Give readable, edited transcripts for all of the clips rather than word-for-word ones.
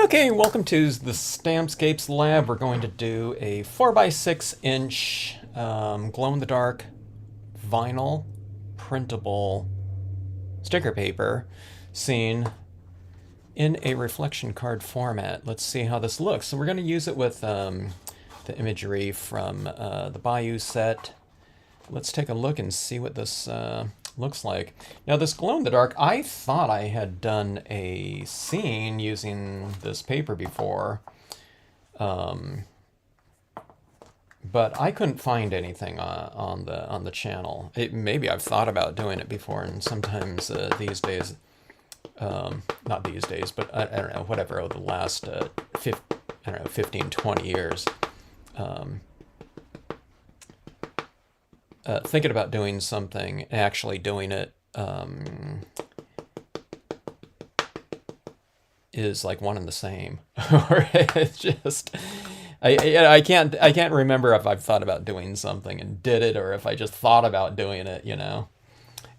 Okay, welcome to the Stampscapes lab. We're going to do a 4x6 inch glow-in-the-dark vinyl printable sticker paper seen in a reflection card format. Let's see how this looks. So we're going to use it with the imagery from the Bayou set. Let's take a look and see what this looks like. Now this glow-in-the-dark, I thought I had done a scene using this paper before, but I couldn't find anything on the channel. Maybe I've thought about doing it before, and sometimes these days, not these days, but I don't know, whatever, over the last 15, 20 years. Thinking about doing something, actually doing it is like one and the same. Or it's just I can't remember if I've thought about doing something and did it, or if I just thought about doing it, you know.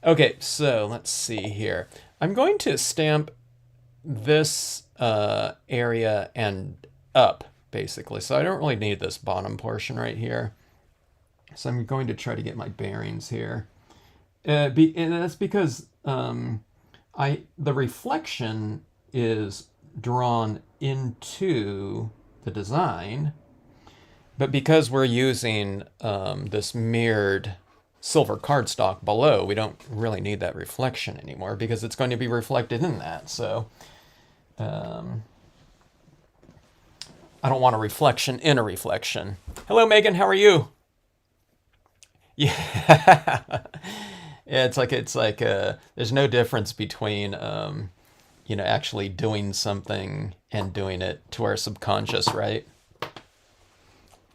Okay, so let's see here. I'm going to stamp this area and up, basically. So I don't really need this bottom portion right here. So I'm going to try to get my bearings here. And that's because the reflection is drawn into the design, but because we're using this mirrored silver cardstock below, we don't really need that reflection anymore because it's going to be reflected in that. So I don't want a reflection in a reflection. Hello, Megan, how are you? Yeah, yeah. It's like there's no difference between you know, actually doing something and doing it to our subconscious, right?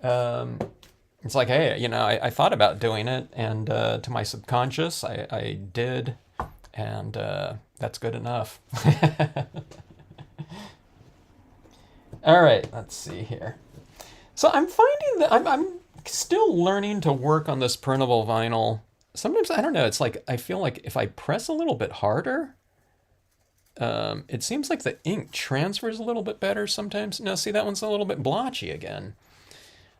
It's like, hey, you know, I thought about doing it, and to my subconscious, I did, and that's good enough. All right, let's see here. So I'm finding that I'm still learning to work on this printable vinyl. Sometimes, I don't know, it's like I feel like if I press a little bit harder, it seems like the ink transfers a little bit better sometimes. No, see, that one's a little bit blotchy again.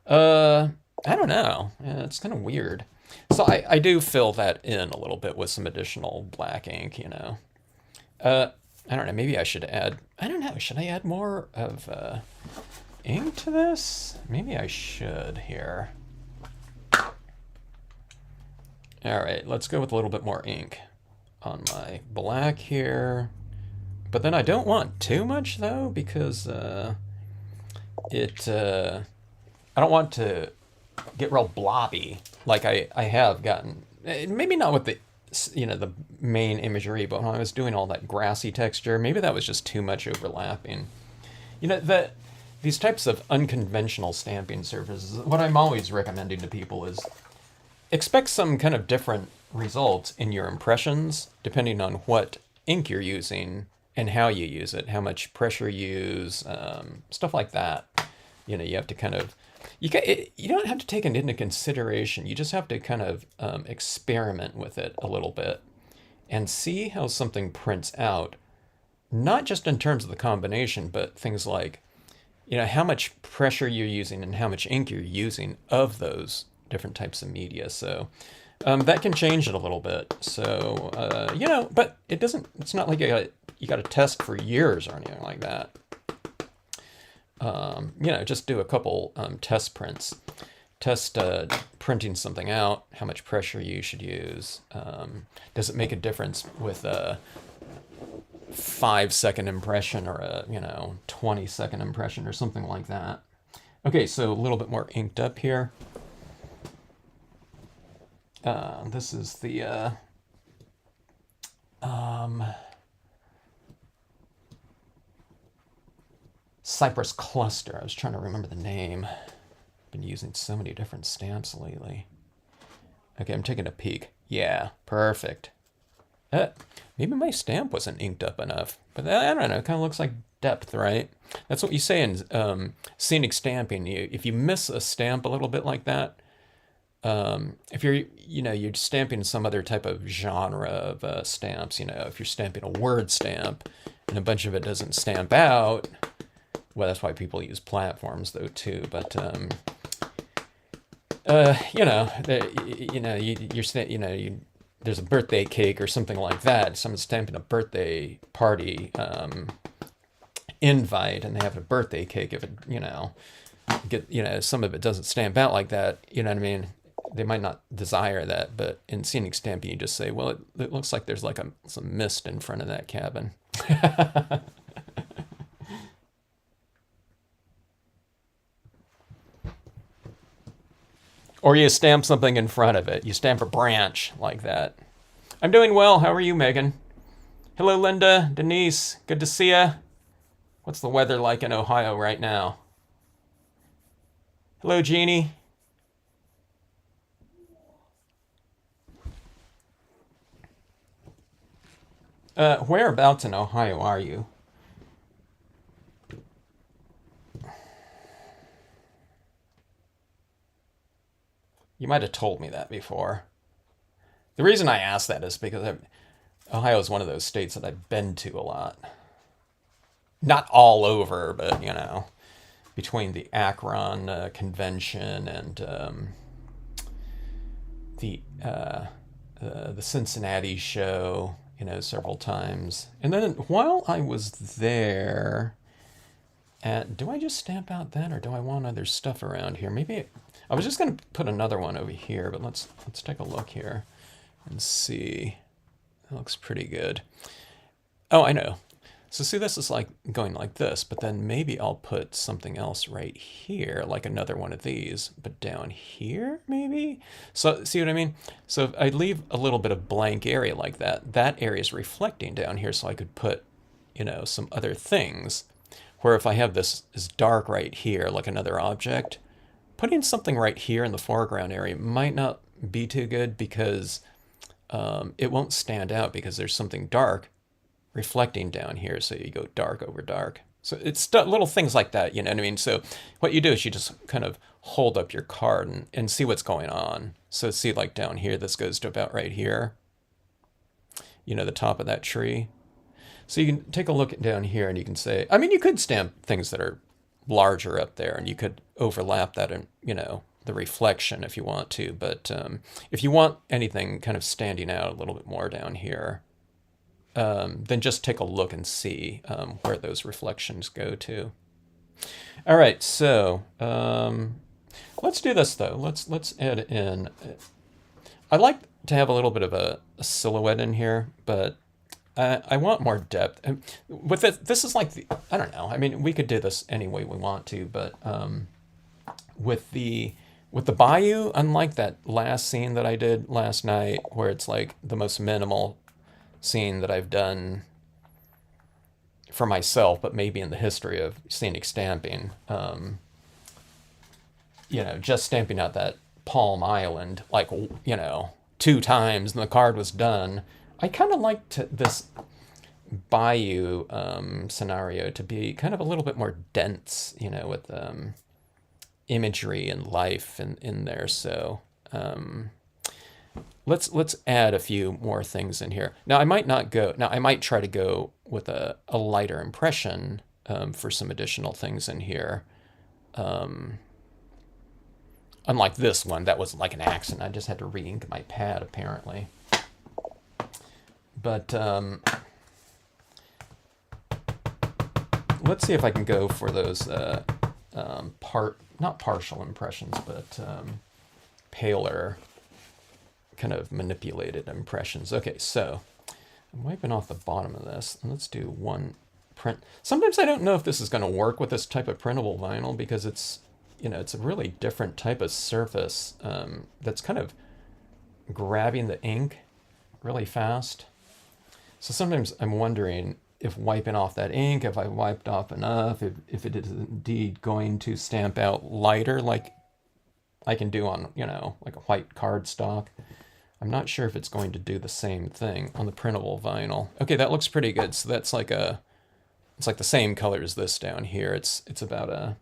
I don't know. Yeah, it's kind of weird. So I do fill that in a little bit with some additional black ink, you know. I don't know, maybe I should add, I don't know, should I add more of ink to this? Maybe I should here. All right, let's go with a little bit more ink on my black here. But then I don't want too much though, because I don't want to get real blobby like I have gotten. Maybe not with the, you know, the main imagery, but when I was doing all that grassy texture, maybe that was just too much overlapping. You know, these types of unconventional stamping surfaces, what I'm always recommending to people is expect some kind of different results in your impressions depending on what ink you're using and how you use it, how much pressure you use, stuff like that. You know, you have to kind of, you don't have to take it into consideration. You just have to kind of experiment with it a little bit and see how something prints out, not just in terms of the combination, but things like, you know, how much pressure you're using and how much ink you're using of those different types of media. So that can change it a little bit. So, you know, but it's not like you got to test for years or anything like that. You know, just do a couple test prints. Test printing something out, how much pressure you should use. Does it make a difference with a 5-second impression or a, you know, 20-second impression or something like that? Okay, so a little bit more inked up here. This is the Cypress Cluster. I was trying to remember the name. Been using so many different stamps lately. Okay, I'm taking a peek. Yeah, perfect. Maybe my stamp wasn't inked up enough, but I don't know. It kind of looks like depth, right? That's what you say in scenic stamping. If you miss a stamp a little bit like that, if you're, you know, you're stamping some other type of genre of stamps, you know, if you're stamping a word stamp and a bunch of it doesn't stamp out, Well, that's why people use platforms though too. But there's a birthday cake or something like that. Someone's stamping a birthday party invite, and they have a birthday cake. If some of it doesn't stamp out like that, you know what I mean? They might not desire that, but in scenic stamping, you just say, well, it looks like there's like some mist in front of that cabin. Or you stamp something in front of it. You stamp a branch like that. I'm doing well. How are you, Megan? Hello, Linda, Denise. Good to see ya. What's the weather like in Ohio right now? Hello, Jeannie. Whereabouts in Ohio are you? You might have told me that before. The reason I asked that is because Ohio is one of those states that I've been to a lot. Not all over, but, between the Akron convention and the Cincinnati show, several times. And then while I was there, do I just stamp out that, or do I want other stuff around here? Maybe I was just going to put another one over here, but let's take a look here and see. That looks pretty good. Oh, I know. So see, this is like going like this, but then maybe I'll put something else right here, like another one of these, but down here, maybe? So see what I mean? So if I leave a little bit of blank area like that, that area is reflecting down here, so I could put, some other things. Where if I have this is dark right here, like another object, putting something right here in the foreground area might not be too good because it won't stand out because there's something dark reflecting down here, so you go dark over dark. So it's little things like that, you know what I mean? So what you do is you just kind of hold up your card and see what's going on. So see, like down here, this goes to about right here, the top of that tree. So you can take a look down here and you can say, I mean, you could stamp things that are larger up there and you could overlap that in, the reflection if you want to. But if you want anything kind of standing out a little bit more down here, then just take a look and see where those reflections go to. All right, so let's do this though. Let's add in. I like to have a little bit of a silhouette in here, but I want more depth. And with it, this is like I don't know. I mean, we could do this any way we want to, but with the Bayou, unlike that last scene that I did last night, where it's like the most minimal scene that I've done for myself, but maybe in the history of scenic stamping, just stamping out that Palm Island, like, 2 times and the card was done. I kind of liked this Bayou scenario to be kind of a little bit more dense, with imagery and life in there. So let's add a few more things in here. Now I might try to go with a lighter impression for some additional things in here. Unlike this one, that was like an accident. I just had to re-ink my pad apparently. But let's see if I can go for those not partial impressions, but paler, kind of manipulated impressions. Okay, so I'm wiping off the bottom of this, and let's do one print. Sometimes I don't know if this is going to work with this type of printable vinyl because it's a really different type of surface that's kind of grabbing the ink really fast. So sometimes I'm wondering if wiping off that ink, if I wiped off enough, if it is indeed going to stamp out lighter like I can do on, like a white cardstock. I'm not sure if it's going to do the same thing on the printable vinyl. Okay, that looks pretty good. So that's like it's like the same color as this down here. It's about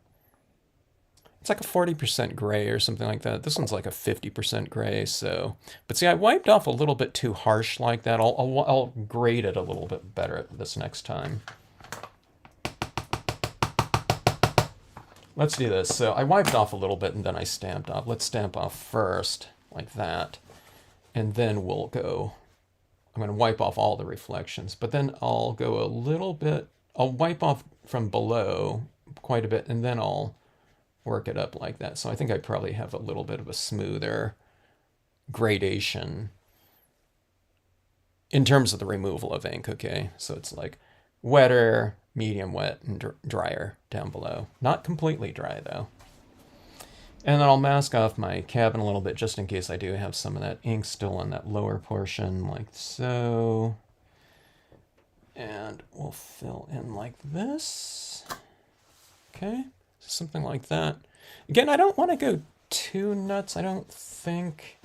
it's like a 40% gray or something like that. This one's like a 50% gray. So, but see, I wiped off a little bit too harsh like that. I'll grade it a little bit better this next time. let's do this. So I wiped off a little bit and then I stamped off. Let's stamp off first, like that. And then we'll go, I'm going to wipe off all the reflections, but then I'll go a little bit, I'll wipe off from below quite a bit, and then I'll work it up like that. So I think I probably have a little bit of a smoother gradation in terms of the removal of ink, okay? So it's like wetter, medium wet, and drier down below. Not completely dry, though. And then I'll mask off my cabin a little bit just in case I do have some of that ink still on that lower portion, like so. And we'll fill in like this. Okay, something like that. Again, I don't want to go too nuts, I don't think.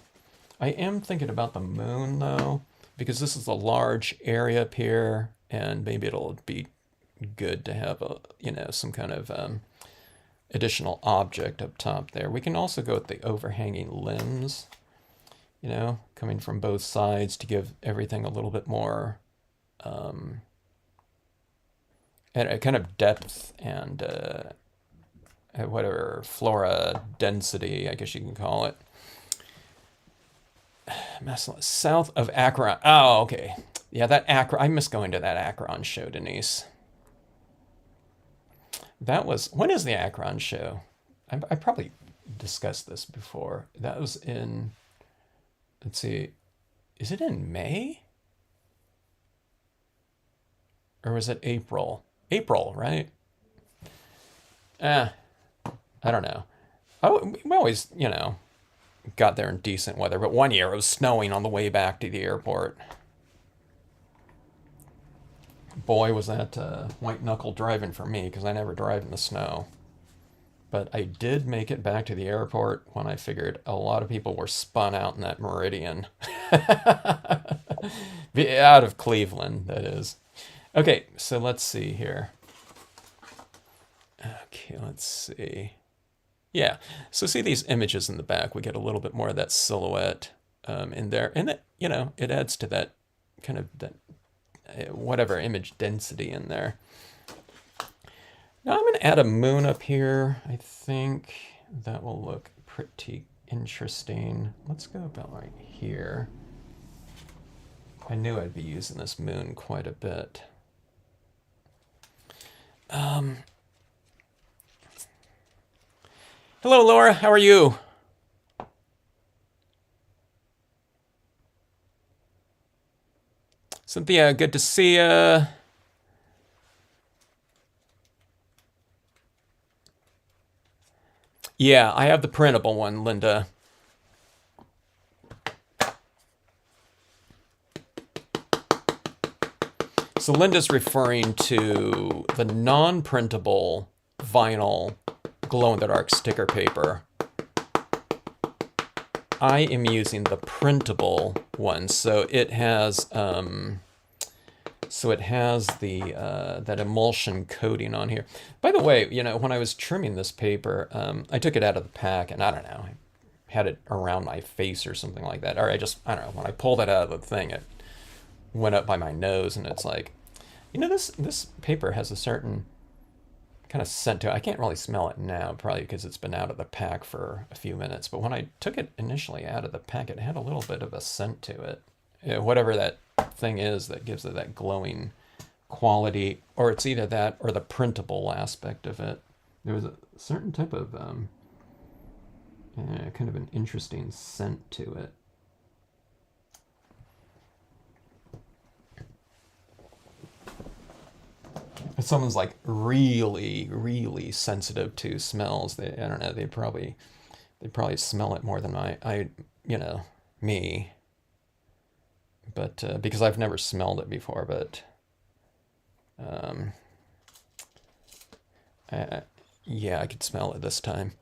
I am thinking about the moon, though, because this is a large area up here, and maybe it'll be good to have a, you know, some kind of additional object up top there. We can also go with the overhanging limbs, you know, coming from both sides to give everything a little bit more and a kind of depth and whatever, flora density, I guess you can call it. South of Akron. Oh, okay. Yeah, that Akron. I miss going to that Akron show, Denise. That was, when is the Akron show? I probably discussed this before. That was in, let's see, is it in May? Or was it April? April, right? I don't know. We always, you know, got there in decent weather, but one year it was snowing on the way back to the airport. Boy, was that white knuckle driving for me, because I never drive in the snow. But I did make it back to the airport when I figured a lot of people were spun out in that Meridian. Out of Cleveland, that is. Okay, so let's see here. Okay, let's see. Yeah, so see these images in the back, we get a little bit more of that silhouette in there. And, that, you know, it adds to that kind of that whatever image density in there. Now I'm going to add a moon up here. I think that will look pretty interesting. Let's go about right here. I knew I'd be using this moon quite a bit. Hello, Laura. How are you? Cynthia, good to see you. Yeah, I have the printable one, Linda. So Linda's referring to the non-printable vinyl glow-in-the-dark sticker paper. I am using the printable one, so it has the that emulsion coating on here. By the way, you know, when I was trimming this paper, I took it out of the pack, and I don't know, I had it around my face or something like that. Or I don't know, when I pulled it out of the thing, it went up by my nose, and it's like, you know, this paper has a certain kind of scent to it. I can't really smell it now, probably because it's been out of the pack for a few minutes. But when I took it initially out of the pack, it had a little bit of a scent to it. You know, whatever that thing is that gives it that glowing quality, or it's either that or the printable aspect of it. There was a certain type of kind of an interesting scent to it. If someone's like really, really sensitive to smells, I don't know, they probably smell it more than me. But because I've never smelled it before, but yeah, I could smell it this time.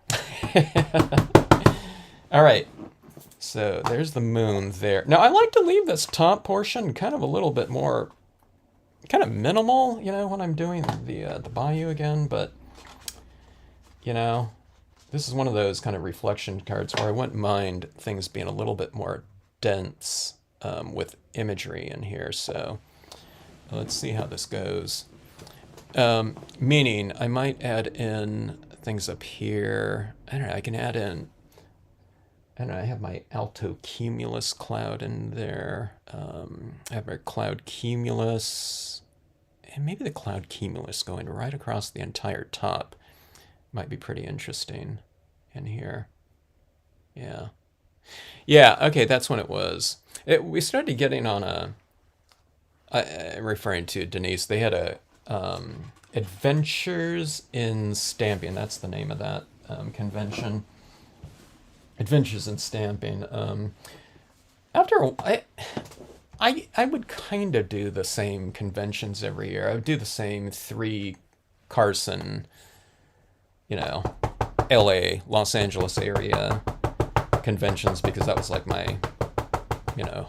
All right, so there's the moon there. Now I like to leave this top portion kind of a little bit more, kind of minimal, you know, when I'm doing the Bayou again, but you know, this is one of those kind of reflection cards where I wouldn't mind things being a little bit more dense with imagery in here. So let's see how this goes. Meaning I might add in things up here. I don't know, I can add in, I don't know, I have my alto cumulus cloud in there. I have my cloud cumulus, and maybe the cloud cumulus going right across the entire top might be pretty interesting in here. Yeah. Yeah, okay, that's when it was. We started getting on I'm referring to Denise. They had a Adventures in Stamping. That's the name of that convention. Adventures in Stamping. I would kind of do the same conventions every year. I would do the same 3 Carson, LA, Los Angeles area conventions because that was like my,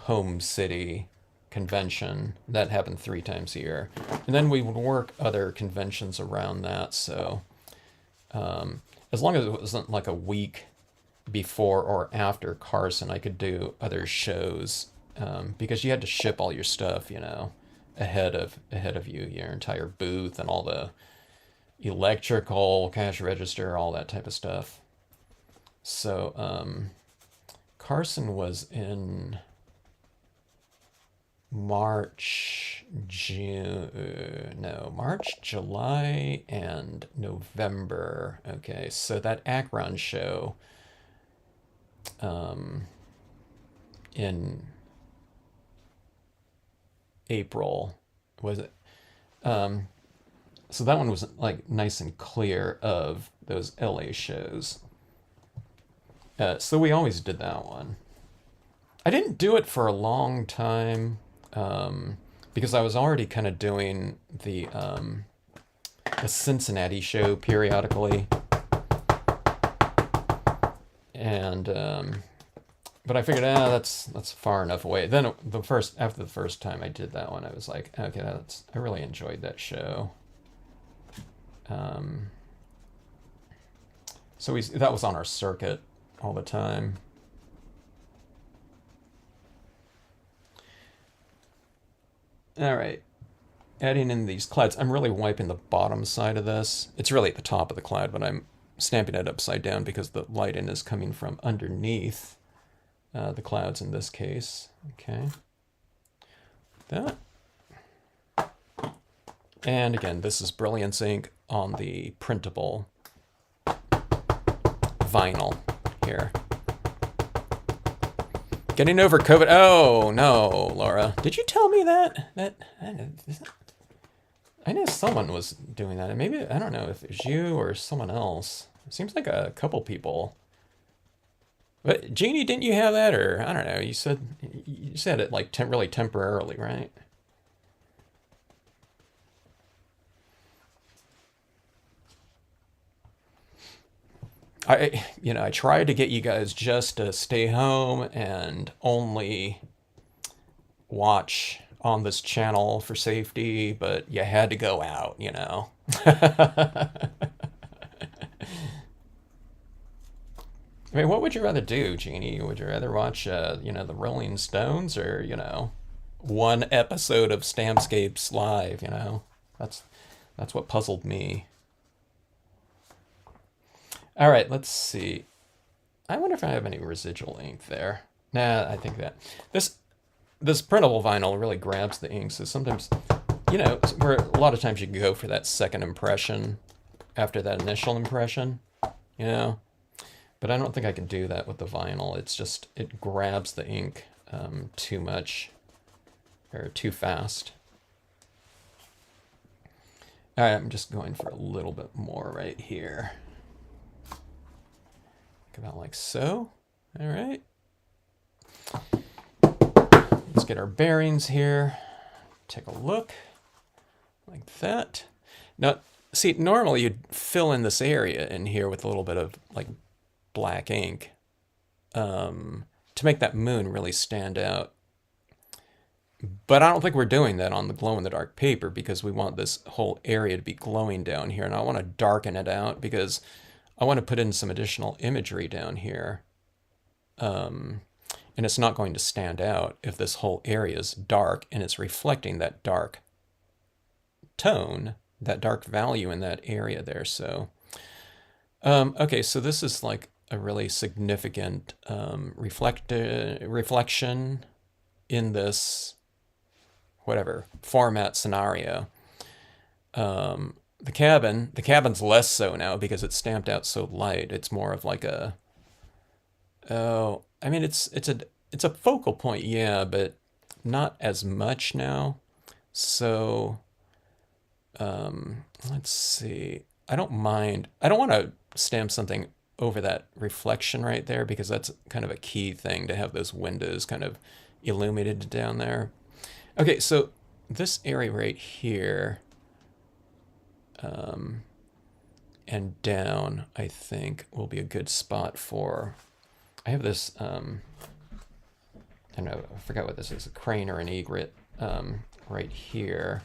home city convention. That happened 3 times a year. And then we would work other conventions around that. So as long as it wasn't like a week before or after Carson, I could do other shows because you had to ship all your stuff, ahead of you, your entire booth and all the electrical, cash register, all that type of stuff. So Carson was in March, July, and November. Okay, so that Akron show in April, was it? So that one was like nice and clear of those LA shows. So we always did that one. I didn't do it for a long time because I was already kind of doing the Cincinnati show periodically, and but I figured, that's far enough away. Then after the first time I did that one, I was like, okay, I really enjoyed that show. So that was on our circuit all the time. All right, adding in these clouds. I'm really wiping the bottom side of this. It's really at the top of the cloud, but I'm stamping it upside down because the lighting is coming from underneath the clouds in this case. Okay, that. And again, this is Brilliance ink on the printable vinyl here. Getting over COVID. Oh, no, Laura. Did you tell me that? I know someone was doing that. Maybe, I don't know if it was you or someone else. It seems like a couple people. But Jeannie, didn't you have that? Or, I don't know, you said it like really temporarily, right? I tried to get you guys just to stay home and only watch on this channel for safety, but you had to go out, I mean, what would you rather do, Jeannie? Would you rather watch, the Rolling Stones or, one episode of Stampscapes live, That's what puzzled me. All right, let's see. I wonder if I have any residual ink there. Nah, I think that this printable vinyl really grabs the ink. So sometimes, where a lot of times you can go for that second impression after that initial impression, But I don't think I can do that with the vinyl. It's just, it grabs the ink too much or too fast. All right, I'm just going for a little bit more right here. About like so. All right. Let's get our bearings here. Take a look like that. Now, see, normally you'd fill in this area in here with a little bit of like black ink to make that moon really stand out. But I don't think we're doing that on the glow-in-the-dark paper because we want this whole area to be glowing down here. And I want to darken it out because I want to put in some additional imagery down here. And it's not going to stand out if this whole area is dark and it's reflecting that dark tone, that dark value in that area there. So Okay, so this is like a really significant reflection in this whatever format scenario. The cabin's less so now because it's stamped out so light. It's more of like a oh, I mean it's a focal point, yeah, but not as much now. So let's see. I don't mind. I don't want to stamp something over that reflection right there because that's kind of a key thing to have those windows kind of illuminated down there. Okay, so this area right here and down, I think, will be a good spot for. I have this. I don't know. I forgot what this is. A crane or an egret right here.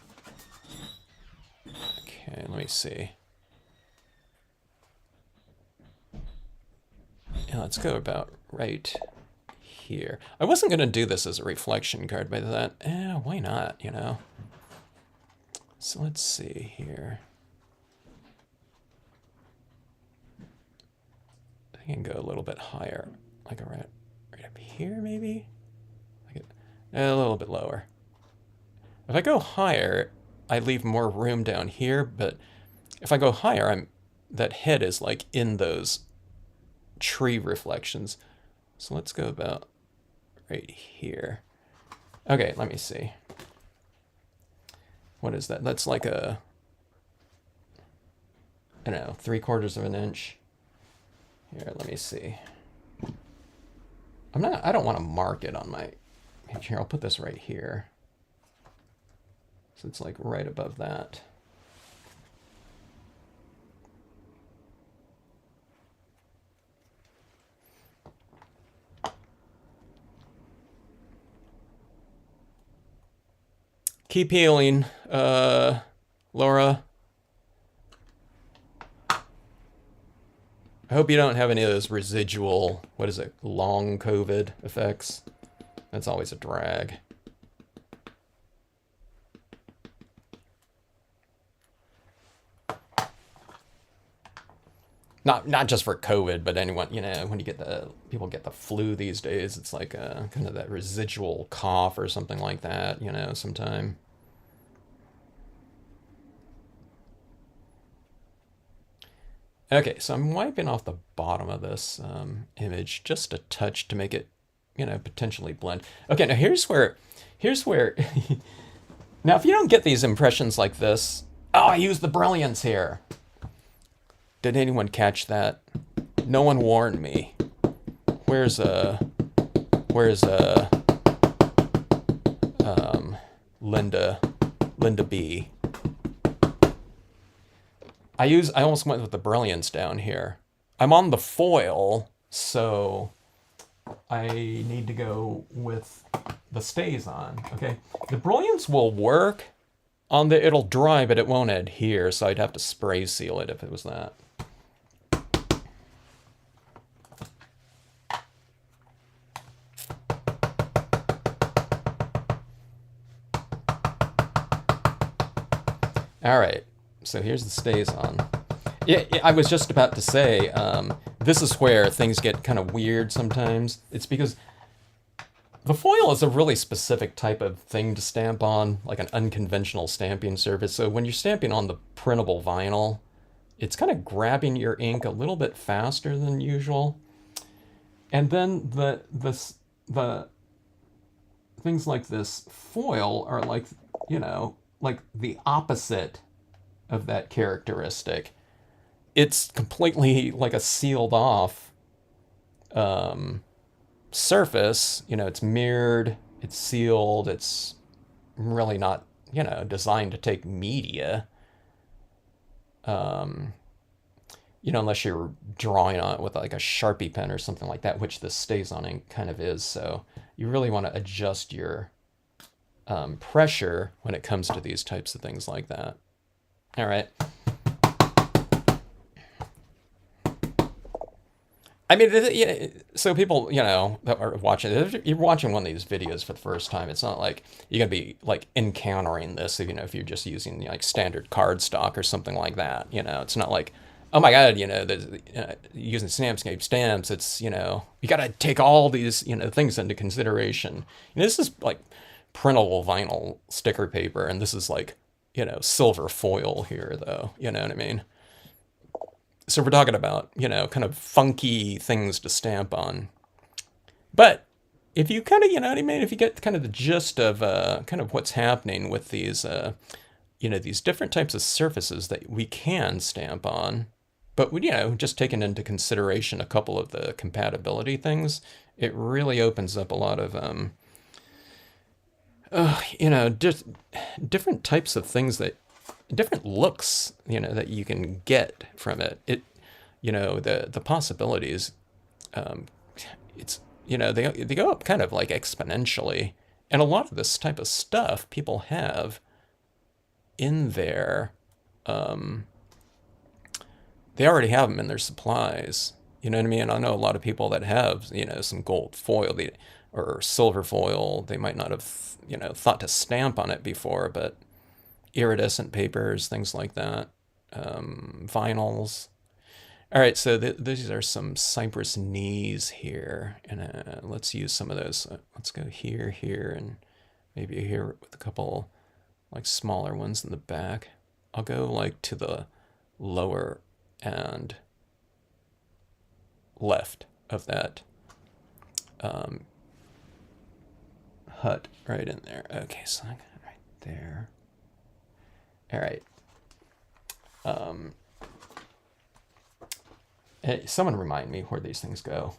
Okay, let me see. Yeah, let's go about right here. I wasn't going to do this as a reflection card, but that, why not, you know? So let's see here. I can go a little bit higher, like right up here, maybe? Like a little bit lower. If I go higher, I leave more room down here, but if I go higher, that head is like in those tree reflections. So let's go about right here. Okay, let me see. What is that? That's like a, I don't know, 3/4 of an inch. Here, let me see. I don't want to mark it on my, here, I'll put this right here. So it's like right above that. Keep healing, Laura. I hope you don't have any of those residual, what is it, long COVID effects. That's always a drag. Not just for COVID, but anyone, you know, when you get people get the flu these days, it's like kind of that residual cough or something like that, you know, sometime. Okay, so I'm wiping off the bottom of this image just a touch to make it, you know, potentially blend. Okay, now here's where, now if you don't get these impressions like this, oh, I used the brilliance here. Did anyone catch that? No one warned me. Where's Linda B? I almost went with the brilliance down here. I'm on the foil, so I need to go with the stays on. Okay, the brilliance will work on it'll dry, but it won't adhere, so I'd have to spray seal it if it was that. All right, so here's the stays on. Yeah, I was just about to say, this is where things get kind of weird sometimes. It's because the foil is a really specific type of thing to stamp on, like an unconventional stamping surface. So when you're stamping on the printable vinyl, it's kind of grabbing your ink a little bit faster than usual. And then the things like this foil are like, you know, like the opposite of that characteristic. It's completely like a sealed off surface. You know, it's mirrored, it's sealed, it's really not, you know, designed to take media. You know, unless you're drawing on it with like a Sharpie pen or something like that, which this stays on ink kind of is. So you really want to adjust your pressure when it comes to these types of things like that. All right. I mean, yeah, so people, you know, that are watching, if you're watching one of these videos for the first time, it's not like you're going to be like encountering this, you know, if you're just using like standard cardstock or something like that. You know, it's not like, oh my God, there's, using Stampscape stamps, it's, you got to take all these, things into consideration. This is like printable vinyl sticker paper, and this is like, silver foil here, though. You know what I mean? So we're talking about, kind of funky things to stamp on. But if you kind of, you know what I mean? If you get kind of the gist of kind of what's happening with these, these different types of surfaces that we can stamp on, but just taking into consideration a couple of the compatibility things, it really opens up a lot of, just different types of things different looks, that you can get from it. The possibilities, it's, they go up kind of like exponentially. And a lot of this type of stuff people have in their, they already have them in their supplies. You know what I mean? I know a lot of people that have, some gold foil or silver foil. They might not have, thought to stamp on it before, but iridescent papers, things like that, vinyls. All right, so these are some cypress knees here, and let's use some of those. Let's go here, and maybe here with a couple like smaller ones in the back. I'll go like to the lower and left of that hut right in there. Okay, so I got it right there. All right. Hey, someone remind me where these things go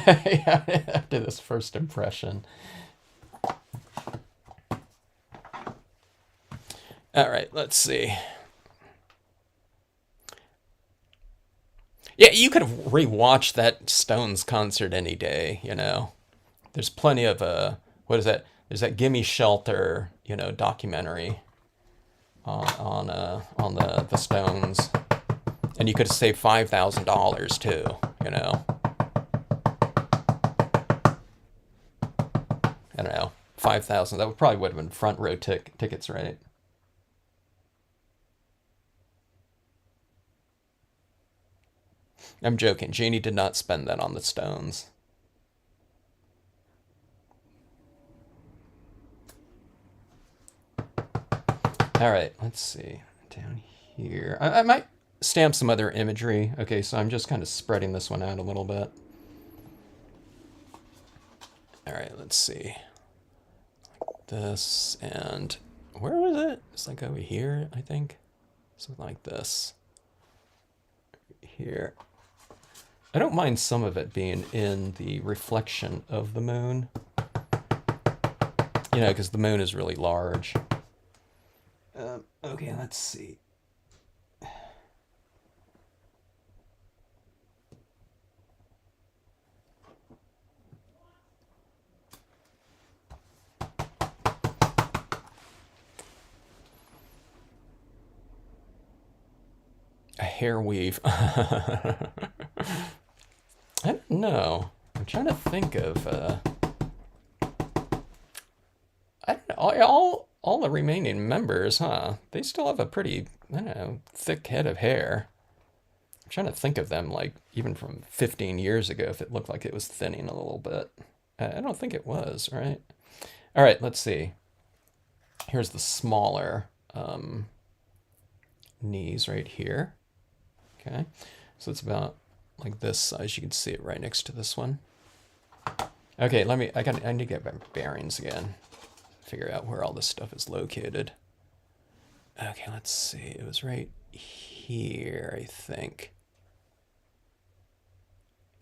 after this first impression. All right, let's see. Yeah, you could rewatch that Stones concert any day, There's plenty of what is that? There's that "Gimme Shelter," documentary on the Stones, and you could save $5,000 too, I don't know, 5,000. That would have been front row tickets, right? I'm joking. Janie did not spend that on the Stones. All right, let's see. Down here. I might stamp some other imagery. Okay, so I'm just kind of spreading this one out a little bit. All right, let's see. Like this, and where was it? It's like over here, I think. Something like this. Here. I don't mind some of it being in the reflection of the moon. Because the moon is really large. Okay, let's see. A hair weave. I don't know. I'm trying to think of. I don't know. All the remaining members, huh? They still have a pretty, I don't know, thick head of hair. I'm trying to think of them, like, even from 15 years ago, if it looked like it was thinning a little bit. I don't think it was, right? All right, let's see. Here's the smaller knees right here. Okay, so it's about like this size. You can see it right next to this one. Okay, I need to get my bearings again. Figure out where all this stuff is located. Okay, let's see. It was right here, I think.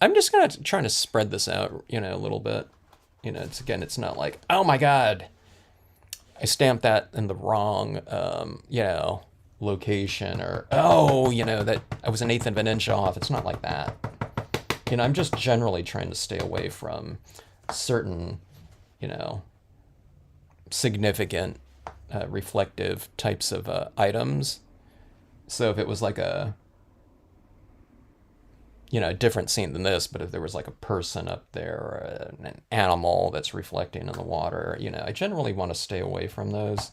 I'm just trying to spread this out, a little bit. It's not like, oh my God, I stamped that in the wrong, location, or, oh, that I was an eighth of an inch off. It's not like that. I'm just generally trying to stay away from certain, significant reflective types of items. So if it was like a different scene than this, but if there was like a person up there or an animal that's reflecting in the water, I generally want to stay away from those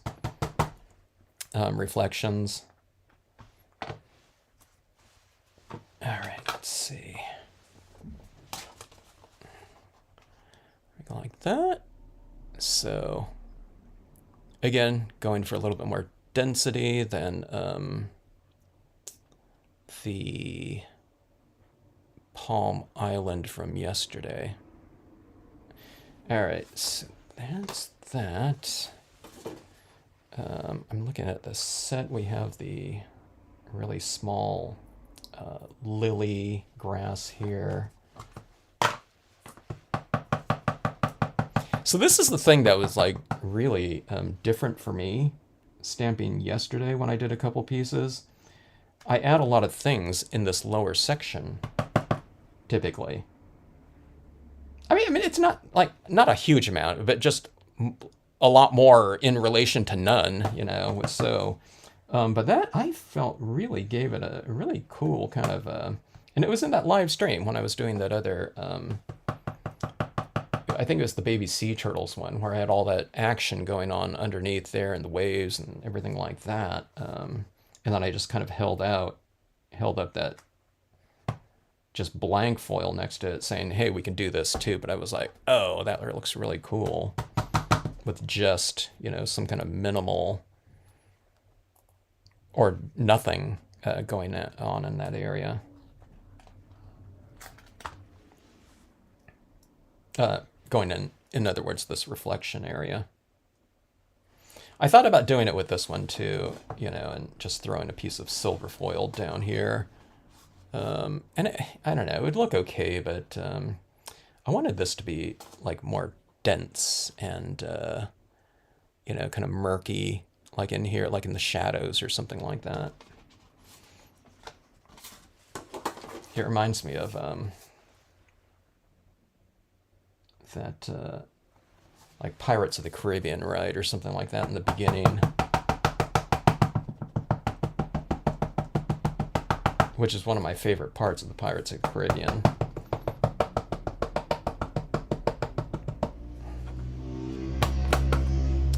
reflections. see. Like that. So again, going for a little bit more density than the Palm Island from yesterday. All right, so that's that. I'm looking at the set. We have the really small lily grass here. So this is the thing that was like really different for me stamping yesterday when I did a couple pieces. I add a lot of things in this lower section, typically. I mean, it's not a huge amount, but just a lot more in relation to none, you know. So, but that I felt really gave it a really cool kind of, and it was in that live stream when I was doing that other, I think it was the baby sea turtles one where I had all that action going on underneath there and the waves and everything like that. And then I just kind of held up that just blank foil next to it saying, hey, we can do this too. But I was like, oh, that looks really cool with just, you know, some kind of minimal or nothing going on in that area. Going in other words, this reflection area. I thought about doing it with this one too, you know, and just throwing a piece of silver foil down here. And I don't know, it would look okay, but I wanted this to be like more dense and, you know, kind of murky, like in here, like in the shadows or something like that. It reminds me of that like Pirates of the Caribbean, right, or something like that in the beginning, which is one of my favorite parts of the Pirates of the Caribbean.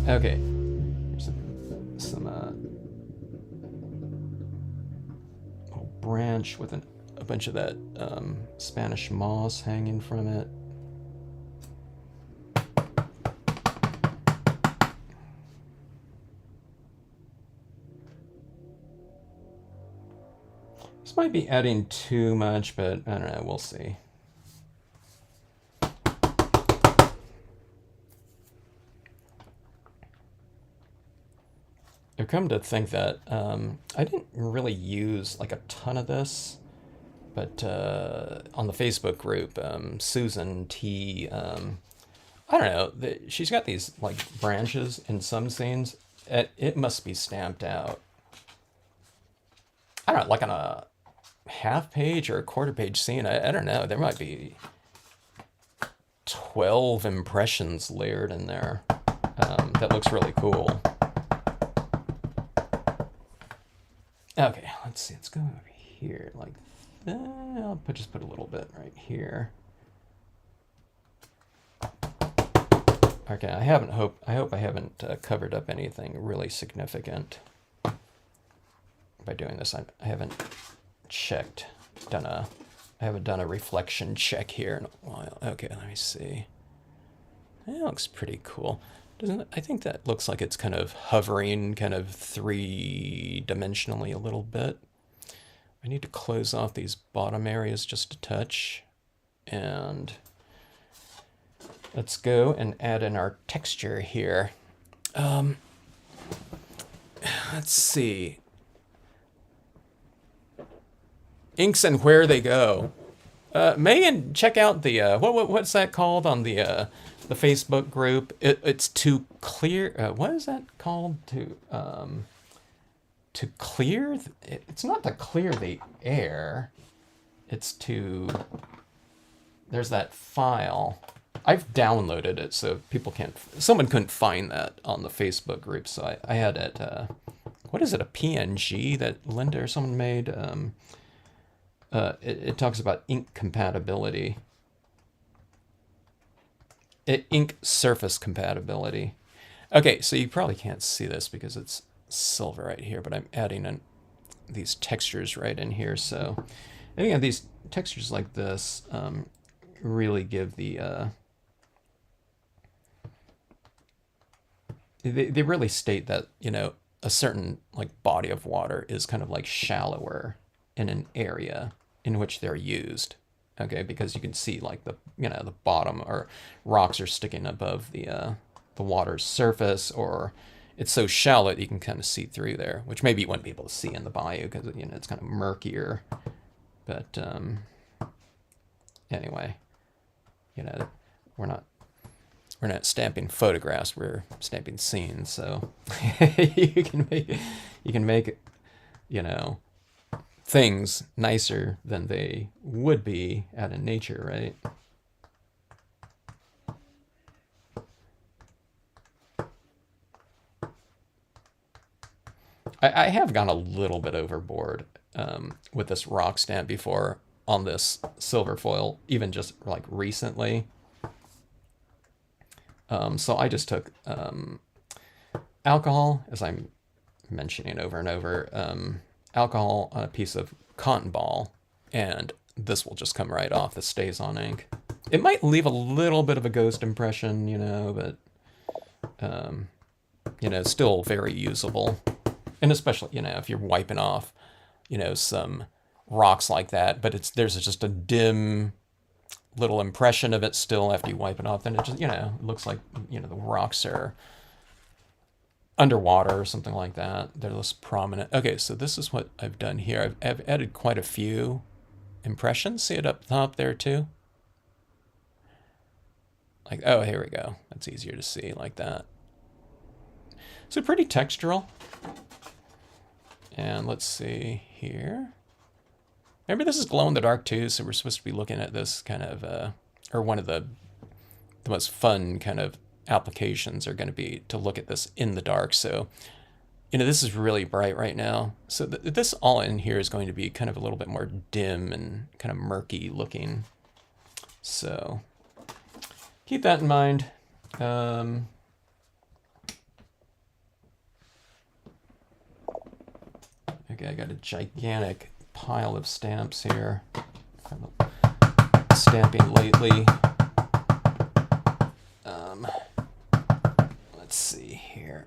Okay, here's some little branch with a bunch of that Spanish moss hanging from it. This might be adding too much, but I don't know, we'll see. I've come to think that I didn't really use like a ton of this, but on the Facebook group, Susan T, I don't know, she's got these like branches in some scenes. It must be stamped out. I don't know, like on a half page or a quarter page scene. I don't know. There might be 12 impressions layered in there. That looks really cool. Okay, let's see. Let's go over here like that. I'll just put a little bit right here. Okay, I hope I haven't covered up anything really significant by doing this. I haven't checked, I haven't done a reflection check here in a while. Okay, let me see. That looks pretty cool. Doesn't it? I think that looks like it's kind of hovering, kind of three-dimensionally a little bit. I need to close off these bottom areas just a touch. And let's go and add in our texture here. Let's see. Inks and where they go. Megan, check out the what's that called on the Facebook group? It's to clear. What is that called? To clear. It's not to clear the air. It's to. There's that file. I've downloaded it so people can't. Someone couldn't find that on the Facebook group, so I had it. What is it? A PNG that Linda or someone made. It talks about ink compatibility. Ink surface compatibility. Okay, so you probably can't see this because it's silver right here, but I'm adding in these textures right in here. So And again, these textures like this really give the they really state that, you know, a certain like body of water is kind of like shallower in an area in which they're used. Okay, because you can see like the, you know, the bottom or rocks are sticking above the water's surface, or it's so shallow that you can kind of see through there, which maybe you wouldn't be able to see in the bayou because, you know, it's kind of murkier. But anyway, you know, we're not we're not stamping photographs, we're stamping scenes. So you can make, you know, things nicer than they would be out in nature, right? I have gone a little bit overboard with this rock stamp before on this silver foil, even just like recently. So I just took alcohol, as I'm mentioning over and over, alcohol on a piece of cotton ball, and this will just come right off. This stays on ink. It might leave a little bit of a ghost impression, you know, but you know, still very usable. And especially, you know, if you're wiping off, you know, some rocks like that, but there's just a dim little impression of it still after you wipe it off, then it just, you know, it looks like, you know, the rocks are underwater or something like that. They're less prominent. Okay, so this is what I've done here. I've added quite a few impressions. See it up top there too? Like, oh, here we go. That's easier to see like that. So pretty textural. And let's see here. Remember, this is glow in the dark too, so we're supposed to be looking at this kind of, or one of the most fun kind of applications are going to be to look at this in the dark. So, you know, this is really bright right now. So this all in here is going to be kind of a little bit more dim and kind of murky looking. So keep that in mind. Okay, I got a gigantic pile of stamps here. Stamping lately. Let's see here.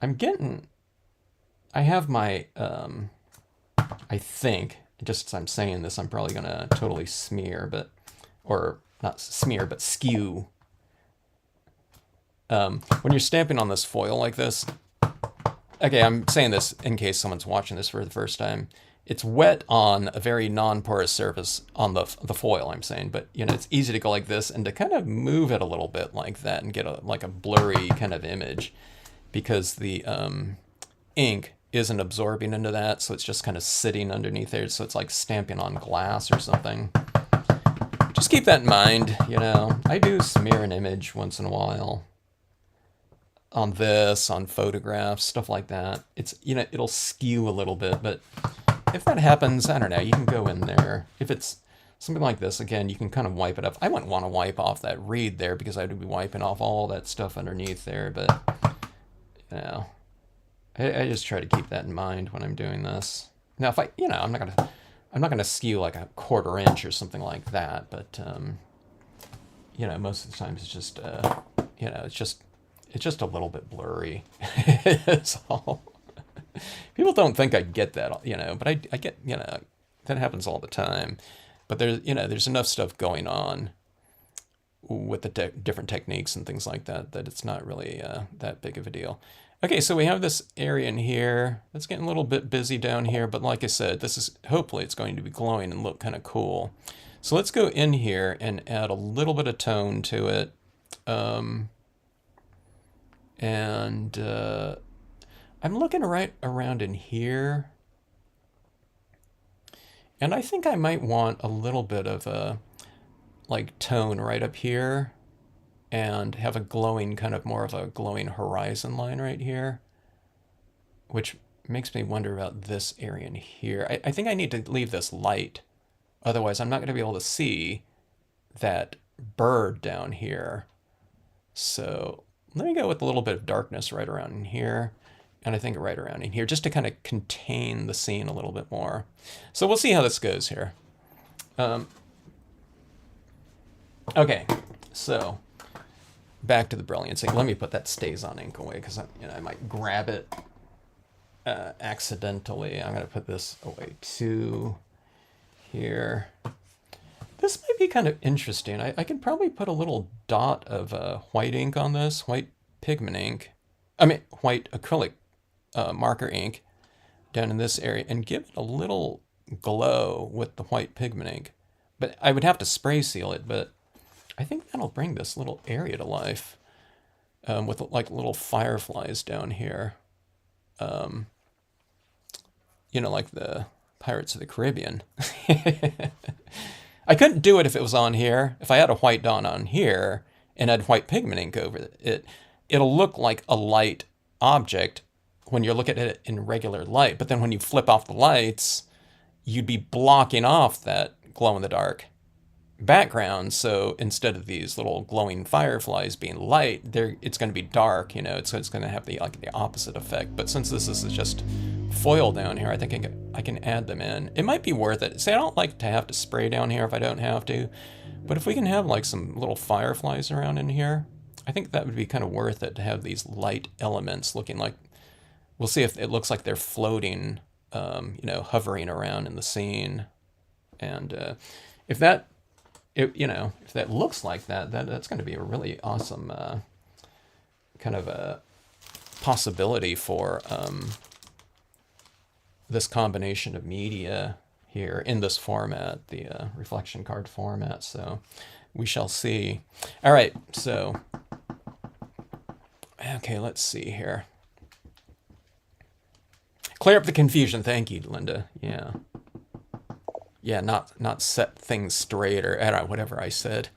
I have my, I think, just as I'm saying this, I'm probably going to totally smear, or not smear, but skew. When you're stamping on this foil like this, okay, I'm saying this in case someone's watching this for the first time. It's wet on a very non-porous surface on the foil, I'm saying, but you know, it's easy to go like this and to kind of move it a little bit like that and get like a blurry kind of image, because the ink isn't absorbing into that, so it's just kind of sitting underneath there, so it's like stamping on glass or something. Just keep that in mind, you know. I do smear an image once in a while on this, on photographs, stuff like that. It's, you know, it'll skew a little bit, but if that happens, I don't know, you can go in there. If it's something like this, again, you can kind of wipe it up. I wouldn't want to wipe off that reed there because I'd be wiping off all that stuff underneath there, but, you know, I just try to keep that in mind when I'm doing this. Now, if you know, I'm not gonna skew like a 1/4 inch or something like that, but, you know, most of the times it's just, you know, it's just a little bit blurry. It's all. People don't think I get that, you know, but I get, you know, that happens all the time. But there's, you know, there's enough stuff going on with the different techniques and things like that that it's not really that big of a deal. Okay, so we have this area in here. It's getting a little bit busy down here, but like I said, this is, hopefully it's going to be glowing and look kind of cool. So let's go in here and add a little bit of tone to it. And I'm looking right around in here, and I think I might want a little bit of a like tone right up here and have a glowing, kind of more of a glowing horizon line right here, which makes me wonder about this area in here. I think I need to leave this light, otherwise I'm not going to be able to see that bird down here. So let me go with a little bit of darkness right around in here. And I think right around in here, just to kind of contain the scene a little bit more. So we'll see how this goes here. Okay, so back to the brilliancy. Let me put that stays on ink away because I might grab it accidentally. I'm going to put this away too here. This might be kind of interesting. I can probably put a little dot of white ink on this, white pigment ink. I mean, white acrylic marker ink down in this area and give it a little glow with the white pigment ink. But I would have to spray seal it, but I think that'll bring this little area to life with like little fireflies down here. You know, like the Pirates of the Caribbean. I couldn't do it if it was on here. If I had a white dot on here and had white pigment ink over it, it'll look like a light object when you're looking at it in regular light. But then when you flip off the lights, you'd be blocking off that glow-in-the-dark background. So instead of these little glowing fireflies being light, it's going to be dark. You know, it's going to have the opposite effect. But since this is just foil down here, I think I can add them in. It might be worth it. See, I don't like to have to spray down here if I don't have to. But if we can have like some little fireflies around in here, I think that would be kind of worth it to have these light elements looking like, we'll see if it looks like they're floating, you know, hovering around in the scene. And if that looks like that, that's going to be a really awesome kind of a possibility for this combination of media here in this format, the reflection card format. So we shall see. All right, so okay, let's see here. Clear up the confusion. Thank you, Linda. Yeah. Yeah, not set things straight or I don't know, whatever I said.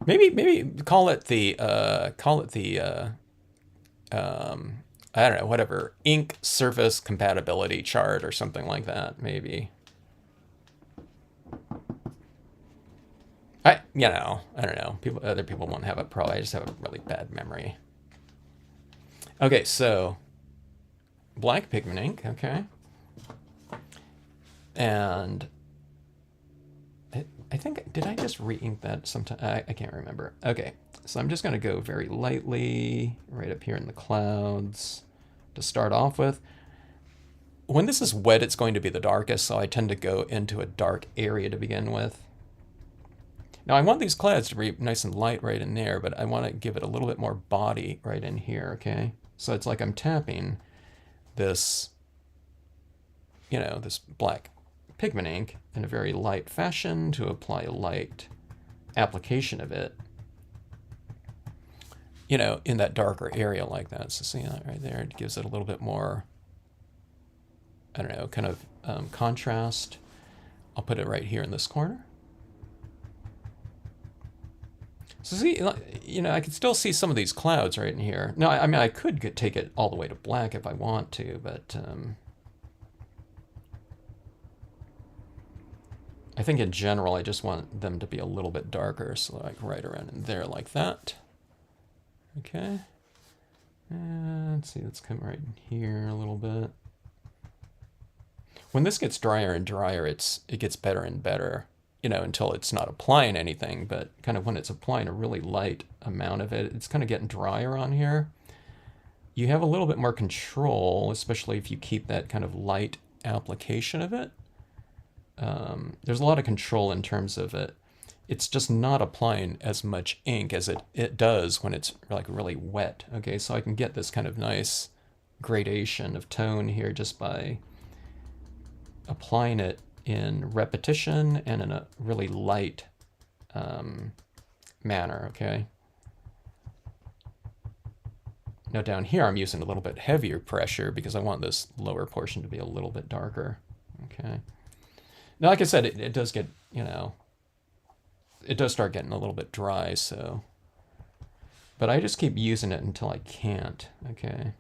maybe call it the I don't know, whatever, ink surface compatibility chart or something like that, maybe. I don't know. Other people won't have it. Probably I just have a really bad memory. Okay, so black pigment ink, okay. And I think, did I just re-ink that sometime? I can't remember. Okay, so I'm just going to go very lightly right up here in the clouds to start off with. When this is wet, it's going to be the darkest, so I tend to go into a dark area to begin with. Now I want these clouds to be nice and light right in there, but I want to give it a little bit more body right in here, okay? So it's like I'm tapping this, you know, this black pigment ink in a very light fashion to apply a light application of it, you know, in that darker area like that. So see that right there? It gives it a little bit more, I don't know, kind of contrast. I'll put it right here in this corner. So see, you know, I can still see some of these clouds right in here. Now, I mean, I could take it all the way to black if I want to, but I think in general, I just want them to be a little bit darker. So like right around in there like that. Okay. And let's see, let's come right in here a little bit. When this gets drier and drier, it gets better and better, you know, until it's not applying anything, but kind of when it's applying a really light amount of it, it's kind of getting drier on here. You have a little bit more control, especially if you keep that kind of light application of it. There's a lot of control in terms of it. It's just not applying as much ink as it does when it's like really wet. Okay, so I can get this kind of nice gradation of tone here just by applying it in repetition and in a really light manner, okay? Now down here I'm using a little bit heavier pressure because I want this lower portion to be a little bit darker, okay? Now, like I said, it does get, you know, it does start getting a little bit dry, so. But I just keep using it until I can't, okay?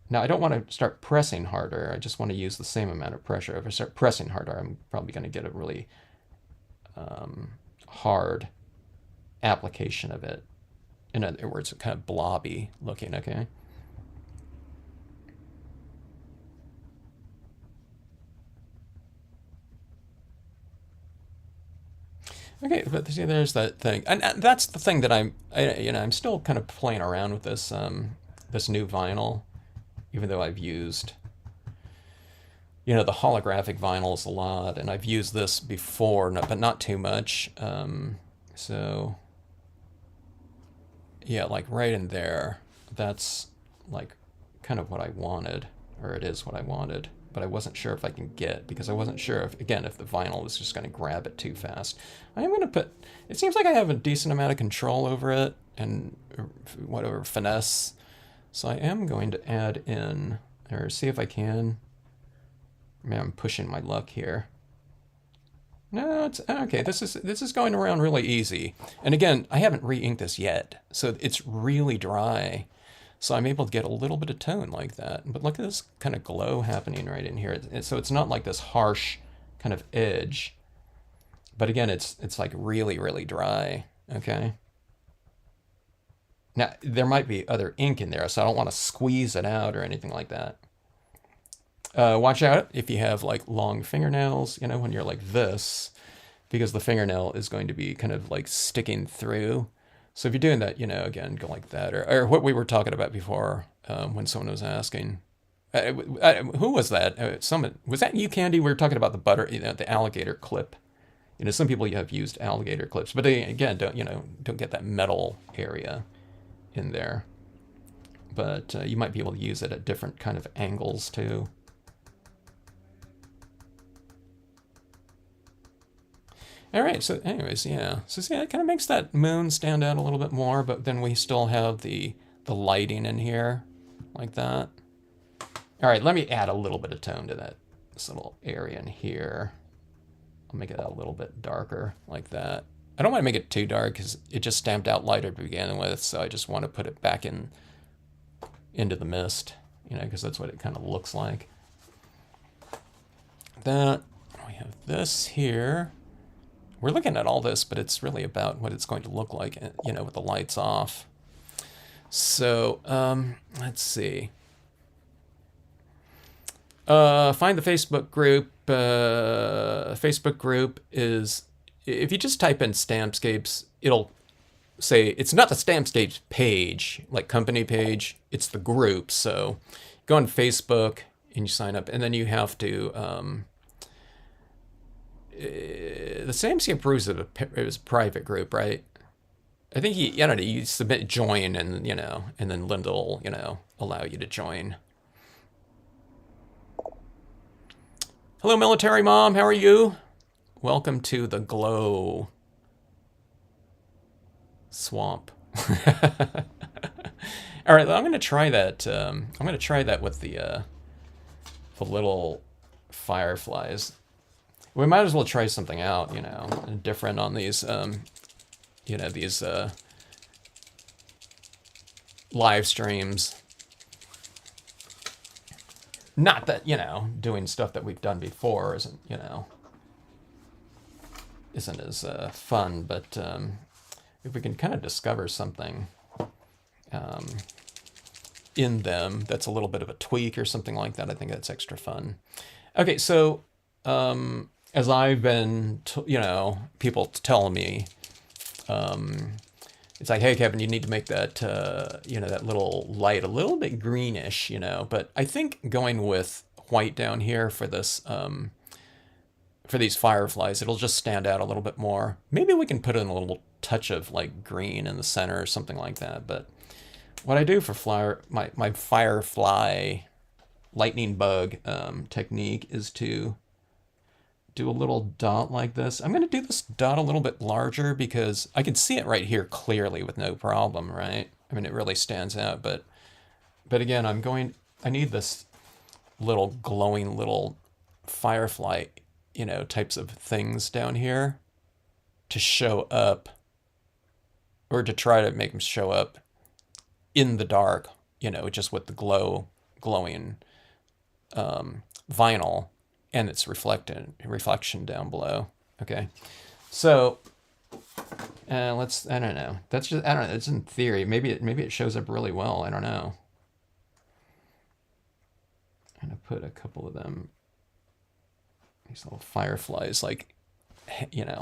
Now, I don't want to start pressing harder. I just want to use the same amount of pressure. If I start pressing harder, I'm probably going to get a really hard application of it. In other words, kind of blobby looking, okay? Okay, but see, there's that thing, and that's the thing that I'm still kind of playing around with this this new vinyl, even though I've used, the holographic vinyls a lot, and I've used this before, but not too much. So yeah, like right in there, that's like kind of what I wanted, or it is what I wanted. But I wasn't sure if I can get, because I wasn't sure if, again, if the vinyl was just going to grab it too fast. I am going to put, it seems like I have a decent amount of control over it and whatever finesse. So I am going to add in, or see if I can. Man, I'm pushing my luck here. No, it's okay. This is going around really easy. And again, I haven't re-inked this yet, so it's really dry. So I'm able to get a little bit of tone like that. But look at this kind of glow happening right in here. So it's not like this harsh kind of edge. But again, it's like really, really dry. Okay. Now, there might be other ink in there, so I don't want to squeeze it out or anything like that. Watch out if you have like long fingernails, when you're like this, because the fingernail is going to be kind of like sticking through. So if you're doing that, again, go like that. Or what we were talking about before when someone was asking. Who was that? Someone, was that you, Candy? We were talking about the butter, the alligator clip. Some people have used alligator clips, but they, again, don't get that metal area in there. But you might be able to use it at different kind of angles too. All right, so anyways, yeah. So see, that kind of makes that moon stand out a little bit more, but then we still have the lighting in here, like that. All right, let me add a little bit of tone to this little area in here. I'll make it a little bit darker, like that. I don't want to make it too dark because it just stamped out lighter to begin with, so I just want to put it back into the mist, because that's what it kind of looks like. That, we have this here. We're looking at all this, but it's really about what it's going to look like, with the lights off. So, let's see. Find the Facebook group. Facebook group is, if you just type in Stampscapes, it'll say, it's not the Stampscapes page, like company page, it's the group. So go on Facebook and you sign up, and then you have to, the Stampscape group is a private group, right? I think you submit join, and and then Linda will allow you to join. Hello, military mom. How are you? Welcome to the glow swamp. All right, I'm gonna try that. I'm gonna try that with the little fireflies. We might as well try something out, different on these, these live streams. Not that, doing stuff that we've done before isn't as fun, but if we can kind of discover something in them that's a little bit of a tweak or something like that, I think that's extra fun. Okay, so as I've been, people telling me, it's like, hey, Kevin, you need to make that, that little light a little bit greenish, but I think going with white down here for this, for these fireflies, it'll just stand out a little bit more. Maybe we can put in a little touch of like green in the center or something like that. But what I do for my firefly lightning bug technique is to do a little dot like this. I'm going to do this dot a little bit larger because I can see it right here clearly with no problem, right? I mean, it really stands out, but again, I need this little glowing little firefly, types of things down here to show up, or to try to make them show up in the dark, just with the glowing vinyl and its reflection down below. Okay, so Let's, I don't know. That's just, I don't know. It's in theory. Maybe it shows up really well. I don't know. I'm gonna put a couple of them, these little fireflies, like,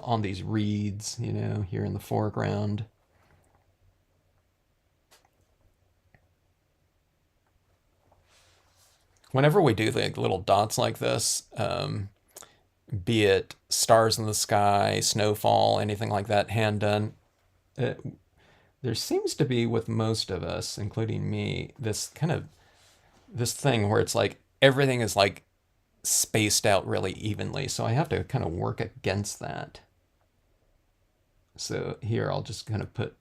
on these reeds, here in the foreground. Whenever we do like little dots like this, be it stars in the sky, snowfall, anything like that, hand done, uh, there seems to be with most of us, including me, this thing where it's like everything is like spaced out really evenly. So I have to kind of work against that. So here I'll just kind of put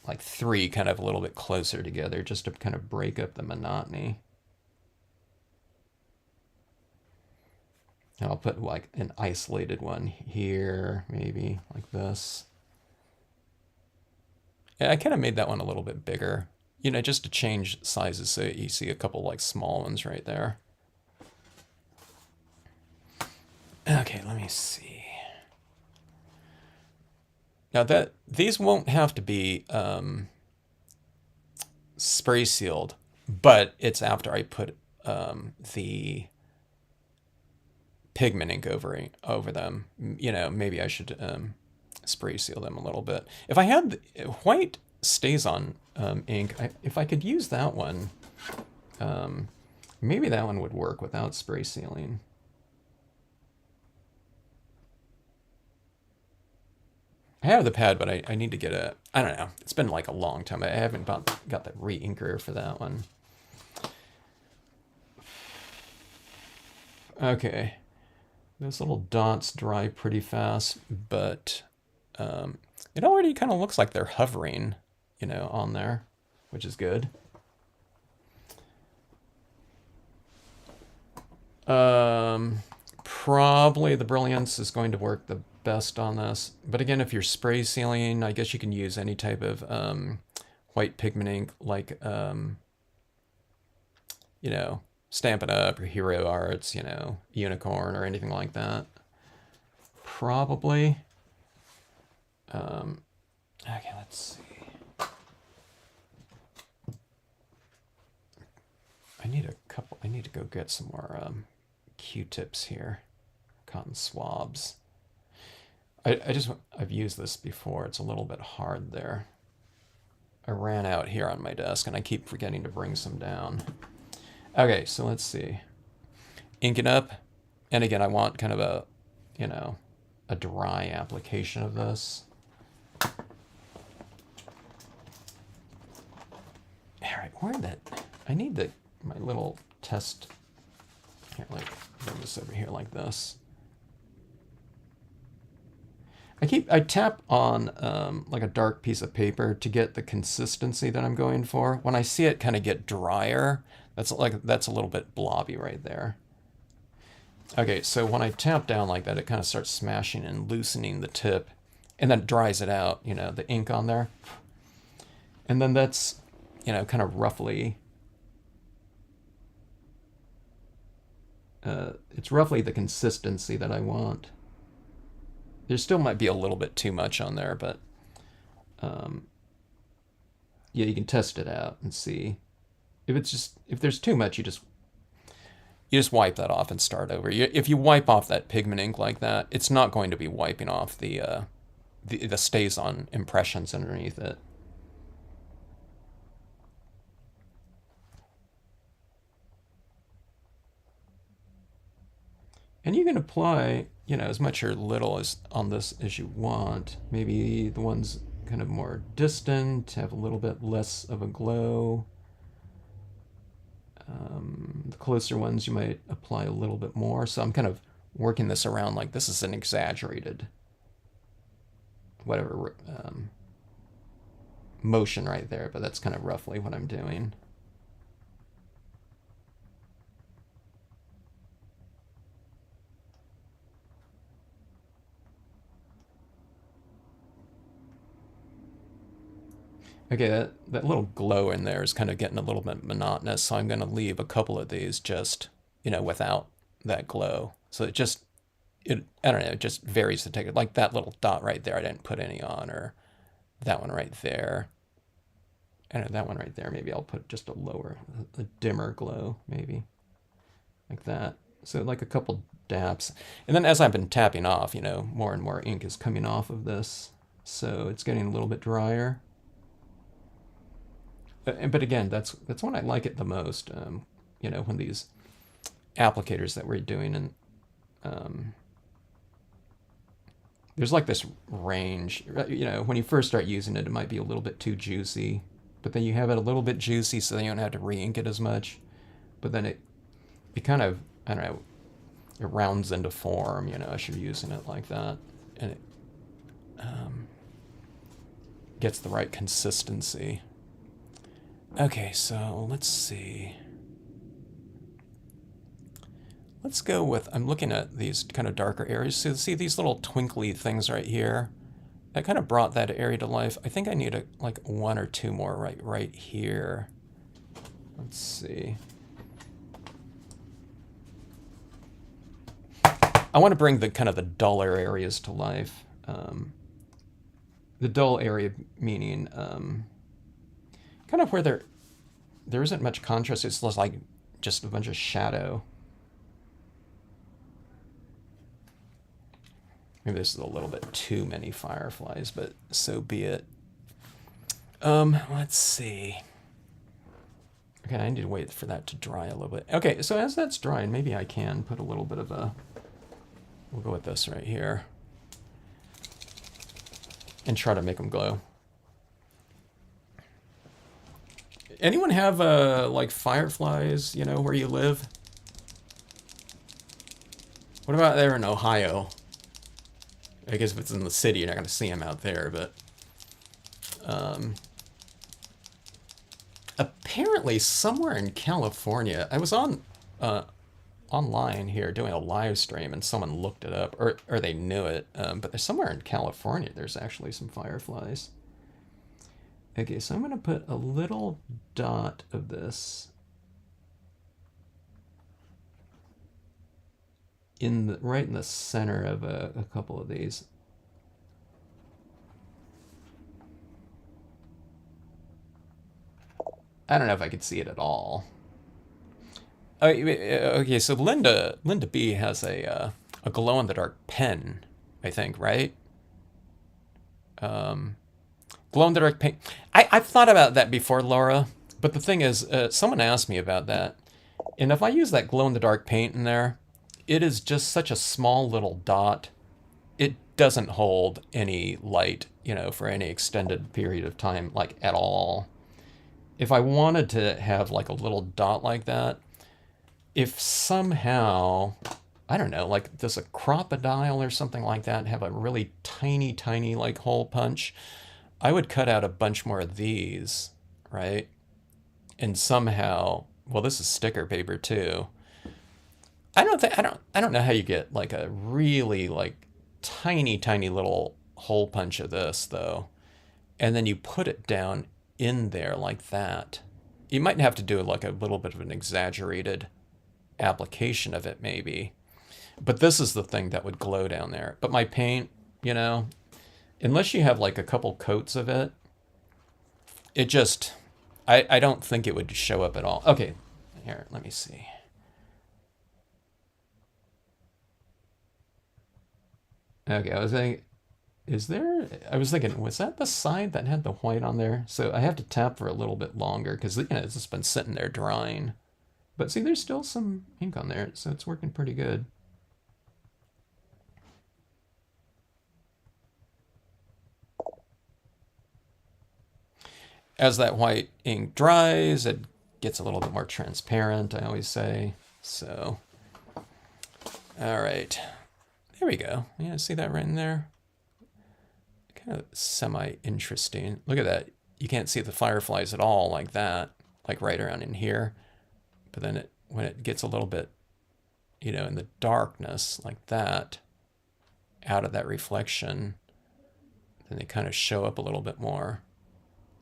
like three kind of a little bit closer together just to kind of break up the monotony. And I'll put like an isolated one here, maybe like this. Yeah, I kind of made that one a little bit bigger, just to change sizes so you see a couple like small ones right there. Okay, let me see. Now these won't have to be spray sealed, but it's after I put the pigment ink over them. Maybe I should spray seal them a little bit. If I had white StazOn ink, if I could use that one, maybe that one would work without spray sealing. I have the pad, but I need to get I don't know. It's been like a long time. I haven't got the re-inker for that one. Okay. Those little dots dry pretty fast, but it already kind of looks like they're hovering, on there, which is good. Probably the brilliance is going to work the best on this. But again, if you're spray sealing, I guess you can use any type of white pigment ink, like, Stampin' Up! Or Hero Arts, Unicorn or anything like that. Probably. Okay, let's see. I need to go get some more Q-tips here. Cotton swabs. I've used this before. It's a little bit hard there. I ran out here on my desk and I keep forgetting to bring some down. Okay, so let's see. Ink it up. And again, I want kind of a dry application of this. All right, I need my little test. Can't like bring this over here like this. I tap on like a dark piece of paper to get the consistency that I'm going for. When I see it kind of get drier, that's a little bit blobby right there. Okay, so when I tap down like that, it kind of starts smashing and loosening the tip, and then dries it out, the ink on there. And then that's, kind of roughly, it's roughly the consistency that I want. There still might be a little bit too much on there, but yeah, you can test it out and see. If there's too much, you just wipe that off and start over. If you wipe off that pigment ink like that, it's not going to be wiping off the StazOn impressions underneath it. And you can apply, as much or little as on this as you want. Maybe the ones kind of more distant have a little bit less of a glow. The closer ones you might apply a little bit more. So I'm kind of working this around like this is an exaggerated whatever motion right there, but that's kind of roughly what I'm doing. Okay, that little glow in there is kind of getting a little bit monotonous, so I'm going to leave a couple of these just, without that glow. So it just I don't know, it just varies the texture. Like that little dot right there, I didn't put any on, or that one right there. I don't know, that one right there, maybe I'll put just a lower, a dimmer glow, maybe. Like that. So like a couple dabs. And then as I've been tapping off, more and more ink is coming off of this. So it's getting a little bit drier. But again, that's when I like it the most. When these applicators that we're doing, and there's like this range. When you first start using it, it might be a little bit too juicy, but then you have it a little bit juicy, so then you don't have to re-ink it as much. But then it kind of, I don't know, it rounds into form, as you're using it like that, and it gets the right consistency. Okay, so let's see. Let's go with, I'm looking at these kind of darker areas. So see these little twinkly things right here? That kind of brought that area to life. I think I need like one or two more right here. Let's see. I want to bring the kind of the duller areas to life. The dull area meaning kind of where there isn't much contrast. It's like just a bunch of shadow. Maybe this is a little bit too many fireflies, but so be it. Let's see. Okay, I need to wait for that to dry a little bit. Okay, so as that's drying, maybe I can put a little bit of we'll go with this right here. And try to make them glow. Anyone have like fireflies, where you live? What about there in Ohio? I guess if it's in the city, you're not going to see them out there, but apparently somewhere in California, I was on online here doing a live stream, and someone looked it up, or they knew it, but there's somewhere in California there's actually some fireflies. Okay, so I'm going to put a little dot of this right in the center of a couple of these. I don't know if I could see it at all. Okay, so Linda B has a glow-in-the-dark pen, I think, right? Glow-in-the-dark paint. I've thought about that before, Laura, but the thing is, someone asked me about that, and if I use that glow-in-the-dark paint in there, it is just such a small little dot. It doesn't hold any light, for any extended period of time, like at all. If I wanted to have like a little dot like that, if somehow, I don't know, like does a crocodile or something like that have a really tiny like hole punch, I would cut out a bunch more of these, right? And somehow, well, this is sticker paper too. I don't know how you get like a really like tiny little hole punch of this though, and then you put it down in there like that. You might have to do like a little bit of an exaggerated application of it maybe, but this is the thing that would glow down there. But my paint, unless you have like a couple coats of it, it just, I don't think it would show up at all. Okay, here, let me see. Okay, I was thinking, was that the side that had the white on there? So I have to tap for a little bit longer because, it's just been sitting there drying. But see, there's still some ink on there, so it's working pretty good. As that white ink dries, it gets a little bit more transparent, I always say. So, all right. There we go. Yeah, see that right in there? Kind of semi-interesting. Look at that. You can't see the fireflies at all like that, like right around in here. But then when it gets a little bit, in the darkness like that, out of that reflection, then they kind of show up a little bit more.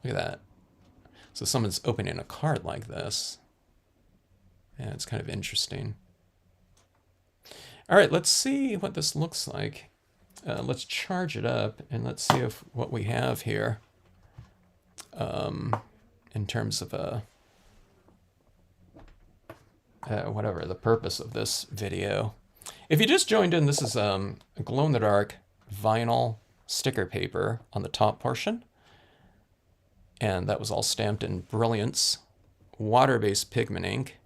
Look at that. So someone's opening a card like this. Yeah, it's kind of interesting. All right, let's see what this looks like. Let's charge it up and let's see if what we have here in terms of whatever the purpose of this video. If you just joined in, this is a glow-in-the-dark vinyl sticker paper on the top portion. And that was all stamped in Brilliance water-based pigment ink.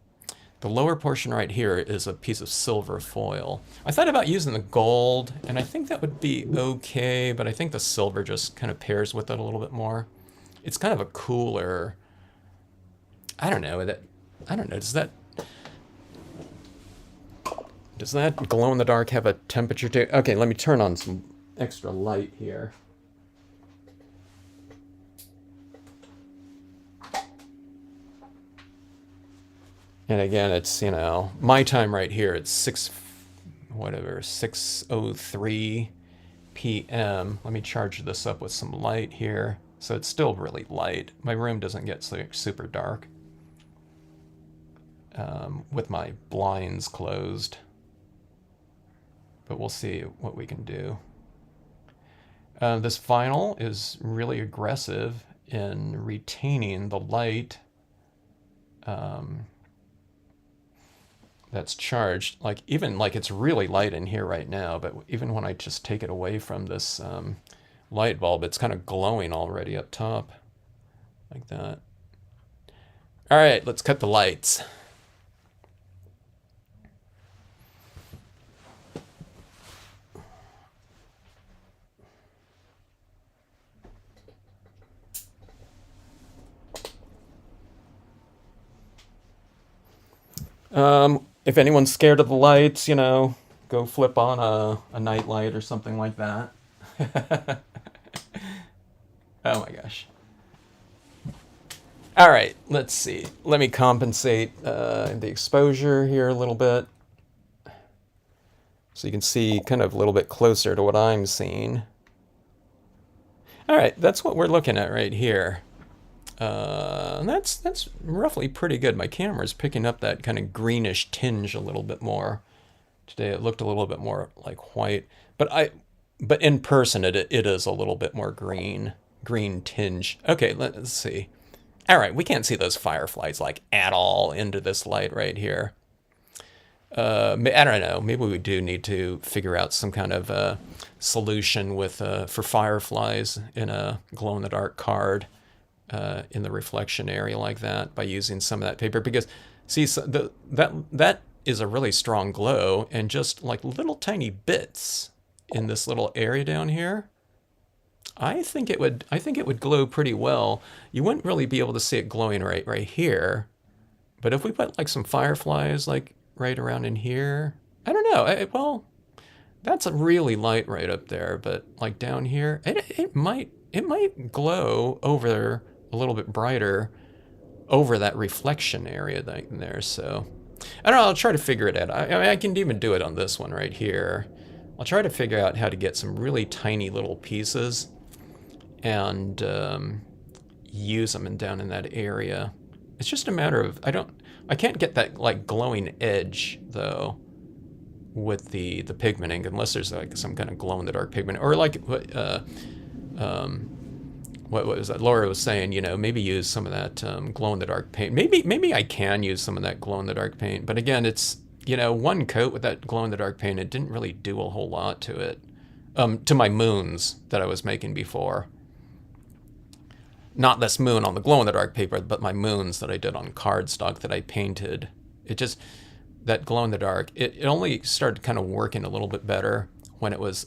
The lower portion right here is a piece of silver foil. I thought about using the gold, and I think that would be okay, but I think the silver just kind of pairs with it a little bit more. It's kind of a cooler, I don't know, does that glow-in-the-dark have a temperature to? Okay, let me turn on some extra light here. And again, it's, you know, my time right here, it's 6:03 p.m. Let me charge this up with some light here. So it's still really light. My room doesn't get super dark with my blinds closed. But we'll see what we can do. This vinyl is really aggressive in retaining the light that's charged. Like even like it's really light in here right now, but even when I just take it away from this light bulb, it's kind of glowing already up top like that. All right, let's cut the lights. If anyone's scared of the lights, you know, go flip on a night light or something like that. Oh my gosh. All right, let's see. Let me compensate the exposure here a little bit. So you can see kind of a little bit closer to what I'm seeing. All right, that's what we're looking at right here. That's roughly pretty good. My camera's picking up that kind of greenish tinge a little bit more. Today it looked a little bit more like white, but in person it is a little bit more green tinge. Okay, let's see. All right, we can't see those fireflies like at all into this light right here. I don't know. Maybe we do need to figure out some kind of solution with for fireflies in a glow-in-the-dark card. In the reflection area like that by using some of that paper, because see, so that is a really strong glow, and just like little tiny bits in this little area down here, I think it would glow pretty well. You wouldn't really be able to see it glowing right here, but if we put like some fireflies like right around in here, I don't know. Well, that's a really light right up there, but like down here, it might glow over a little bit brighter over that reflection area there. So I don't know, I'll try to figure it out. I mean, I can even do it on this one right here. I'll try to figure out how to get some really tiny little pieces and use them down in that area. It's just a matter of, I can't get that like glowing edge though with the pigment ink, unless there's like some kind of glow-in-the-dark pigment, or like what was that? Laura was saying, you know, maybe use some of that glow-in-the-dark paint. Maybe I can use some of that glow-in-the-dark paint, but again, it's, you know, one coat with that glow-in-the-dark paint, it didn't really do a whole lot to it, to my moons that I was making before. Not this moon on the glow-in-the-dark paper, but my moons that I did on cardstock that I painted. It just, that glow-in-the-dark, it only started kind of working a little bit better when it was,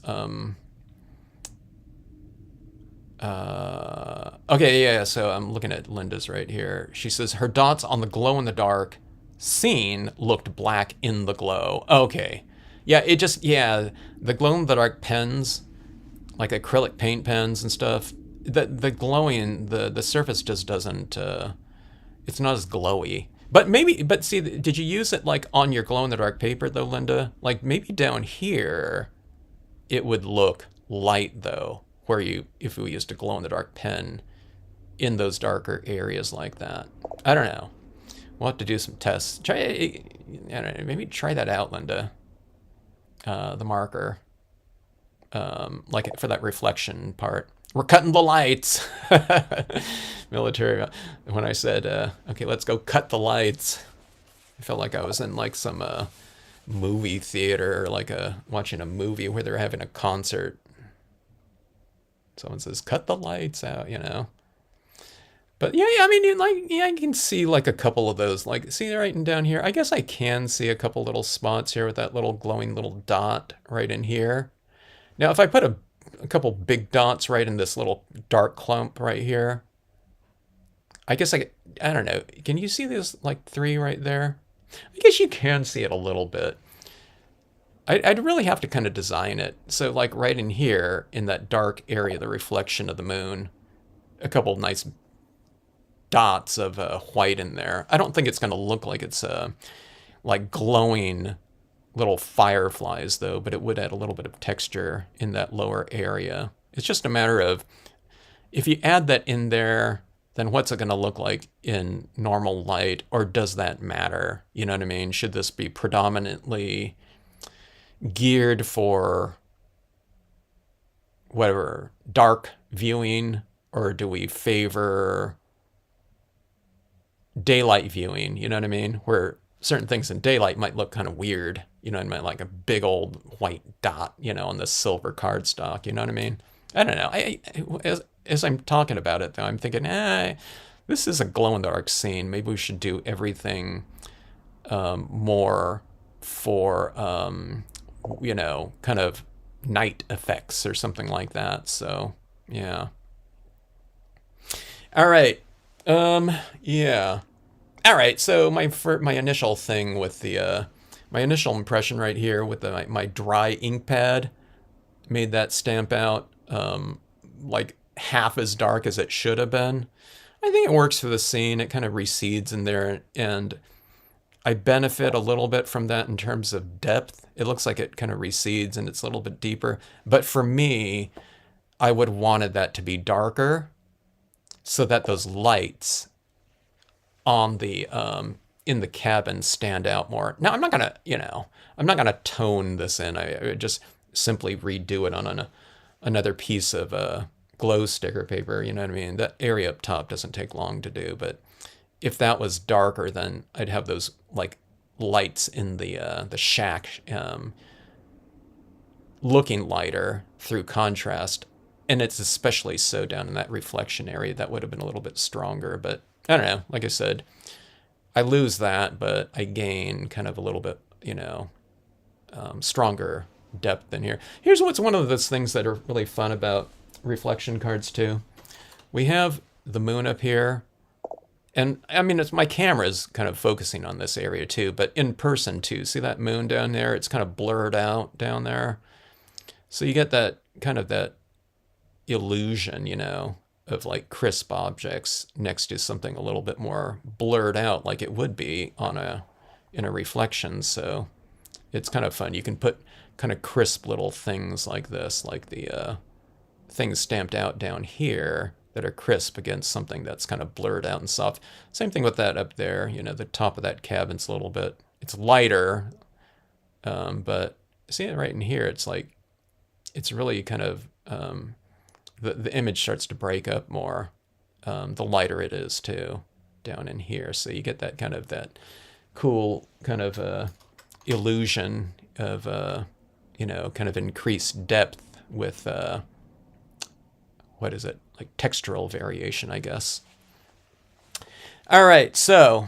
okay, yeah, so I'm looking at Linda's right here. She says her dots on the glow-in-the-dark scene looked black in the glow. Okay. Yeah, the glow-in-the-dark pens, like acrylic paint pens and stuff, the glowing, the surface just doesn't, it's not as glowy. But see, did you use it like on your glow-in-the-dark paper though, Linda? Like maybe down here, it would look light though. Where if we used a glow-in-the-dark pen in those darker areas like that. I don't know. We'll have to do some tests. I don't know, maybe try that out, Linda. the marker, like for that reflection part. We're cutting the lights. Military. When I said, okay, let's go cut the lights, I felt like I was in like some movie theater, or like watching a movie where they're having a concert. Someone says, cut the lights out, you know. But yeah, I mean, yeah, I can see like a couple of those. Like, see right down here. I guess I can see a couple little spots here with that little glowing little dot right in here. Now, if I put a couple big dots right in this little dark clump right here, I guess I don't know. Can you see this like 3 right there? I guess you can see it a little bit. I'd really have to kind of design it. So like right in here, in that dark area, the reflection of the moon, a couple of nice dots of white in there. I don't think it's going to look like it's like glowing little fireflies though, but it would add a little bit of texture in that lower area. It's just a matter of, if you add that in there, then what's it going to look like in normal light, or does that matter? You know what I mean? Should this be predominantly geared for whatever, dark viewing, or do we favor daylight viewing? You know what I mean? Where certain things in daylight might look kind of weird, you know what I mean? Like a big old white dot, you know, on this silver cardstock, you know what I mean? I don't know. As I'm talking about it, though, I'm thinking, this is a glow-in-the-dark scene. Maybe we should do everything more for, you know, kind of night effects or something like that. So, yeah. All right. Yeah. All right. So my initial thing with the my initial impression right here with my dry ink pad made that stamp out like half as dark as it should have been. I think it works for the scene. It kind of recedes in there, and I benefit a little bit from that in terms of depth. It looks like it kind of recedes and it's a little bit deeper. But for me, I would have wanted that to be darker so that those lights on the in the cabin stand out more. Now, I'm not gonna, you know, I'm not gonna tone this in. I would just simply redo it on another piece of glow sticker paper. You know what I mean? That area up top doesn't take long to do, but if that was darker, then I'd have those like lights in the shack looking lighter through contrast, and it's especially so down in that reflection area. That would have been a little bit stronger, but I don't know. Like I said, I lose that, but I gain kind of a little bit, you know, stronger depth in here. Here's what's one of those things that are really fun about reflection cards too. We have the moon up here, and I mean, my camera's kind of focusing on this area too, but in person too. See that moon down there? It's kind of blurred out down there. So you get that kind of that illusion, you know, of like crisp objects next to something a little bit more blurred out, like it would be in a reflection. So it's kind of fun. You can put kind of crisp little things like this, like the things stamped out down here that are crisp against something that's kind of blurred out and soft. Same thing with that up there. You know, the top of that cabin's a little bit, it's lighter, but see it right in here, it's like, it's really kind of, the image starts to break up more, the lighter it is too, down in here. So you get that kind of that cool kind of illusion of, you know, kind of increased depth with, what is it? Like textural variation, I guess. All right, so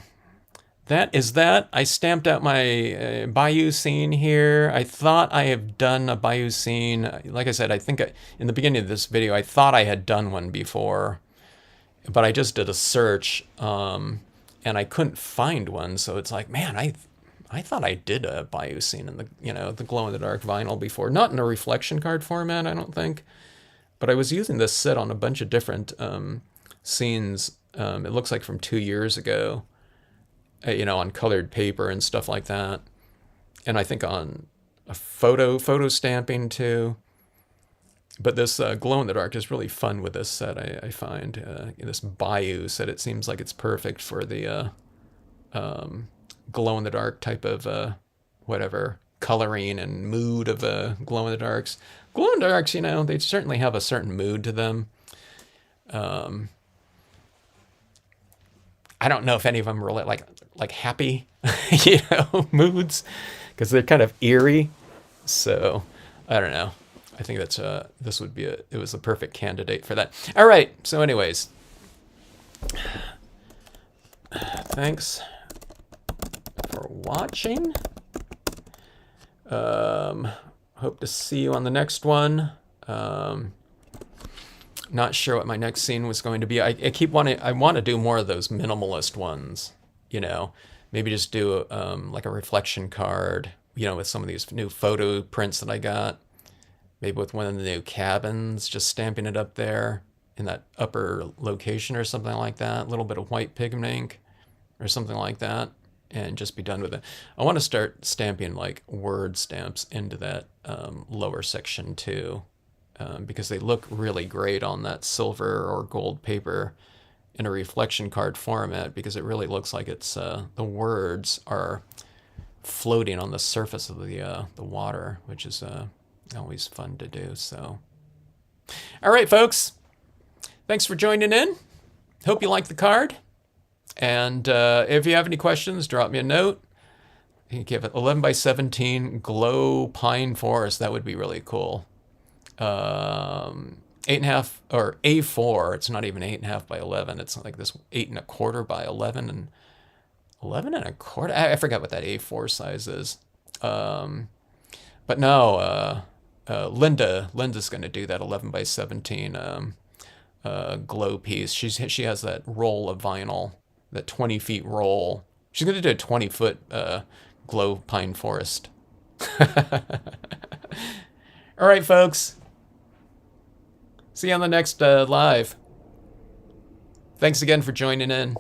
that is that. I stamped out my Bayou scene here. I thought I have done a Bayou scene. Like I said, I think in the beginning of this video, I thought I had done one before, but I just did a search and I couldn't find one. So it's like, man, I thought I did a Bayou scene in the, you know, the glow-in-the-dark vinyl before. Not in a reflection card format, I don't think. But I was using this set on a bunch of different scenes. It looks like from 2 years ago, you know, on colored paper and stuff like that. And I think on a photo stamping too. But this glow-in-the-dark is really fun with this set, I find. This Bayou set, it seems like it's perfect for the glow-in-the-dark type of whatever coloring and mood of glow in the darks. Glow in the darks, you know, they certainly have a certain mood to them. I don't know if any of them really like happy, you know, moods, because they're kind of eerie. So I don't know. I think that's this would be it was a perfect candidate for that. All right. So, anyways, thanks for watching. Hope to see you on the next one. Not sure what my next scene was going to be. I want to do more of those minimalist ones, you know, maybe just do like a reflection card, you know, with some of these new photo prints that I got, maybe with one of the new cabins, just stamping it up there in that upper location or something like that, a little bit of white pigment ink or something like that, and just be done with it. I want to start stamping like word stamps into that lower section too. Because they look really great on that silver or gold paper in a reflection card format, because it really looks like it's the words are floating on the surface of the water, which is always fun to do. So, all right, folks, thanks for joining in. Hope you like the card, and if you have any questions, drop me a note. You can give it 11 by 17 glow pine forest. That would be really cool. 8.5 or A4. It's not even 8.5 by 11. It's like this 8.25 by 11 and 11.25. I forgot what that A4 size is. But no, Linda's going to do that 11 by 17 glow piece. She has that roll of vinyl, that 20 feet roll. She's going to do a 20-foot glow pine forest. All right, folks. See you on the next live. Thanks again for joining in.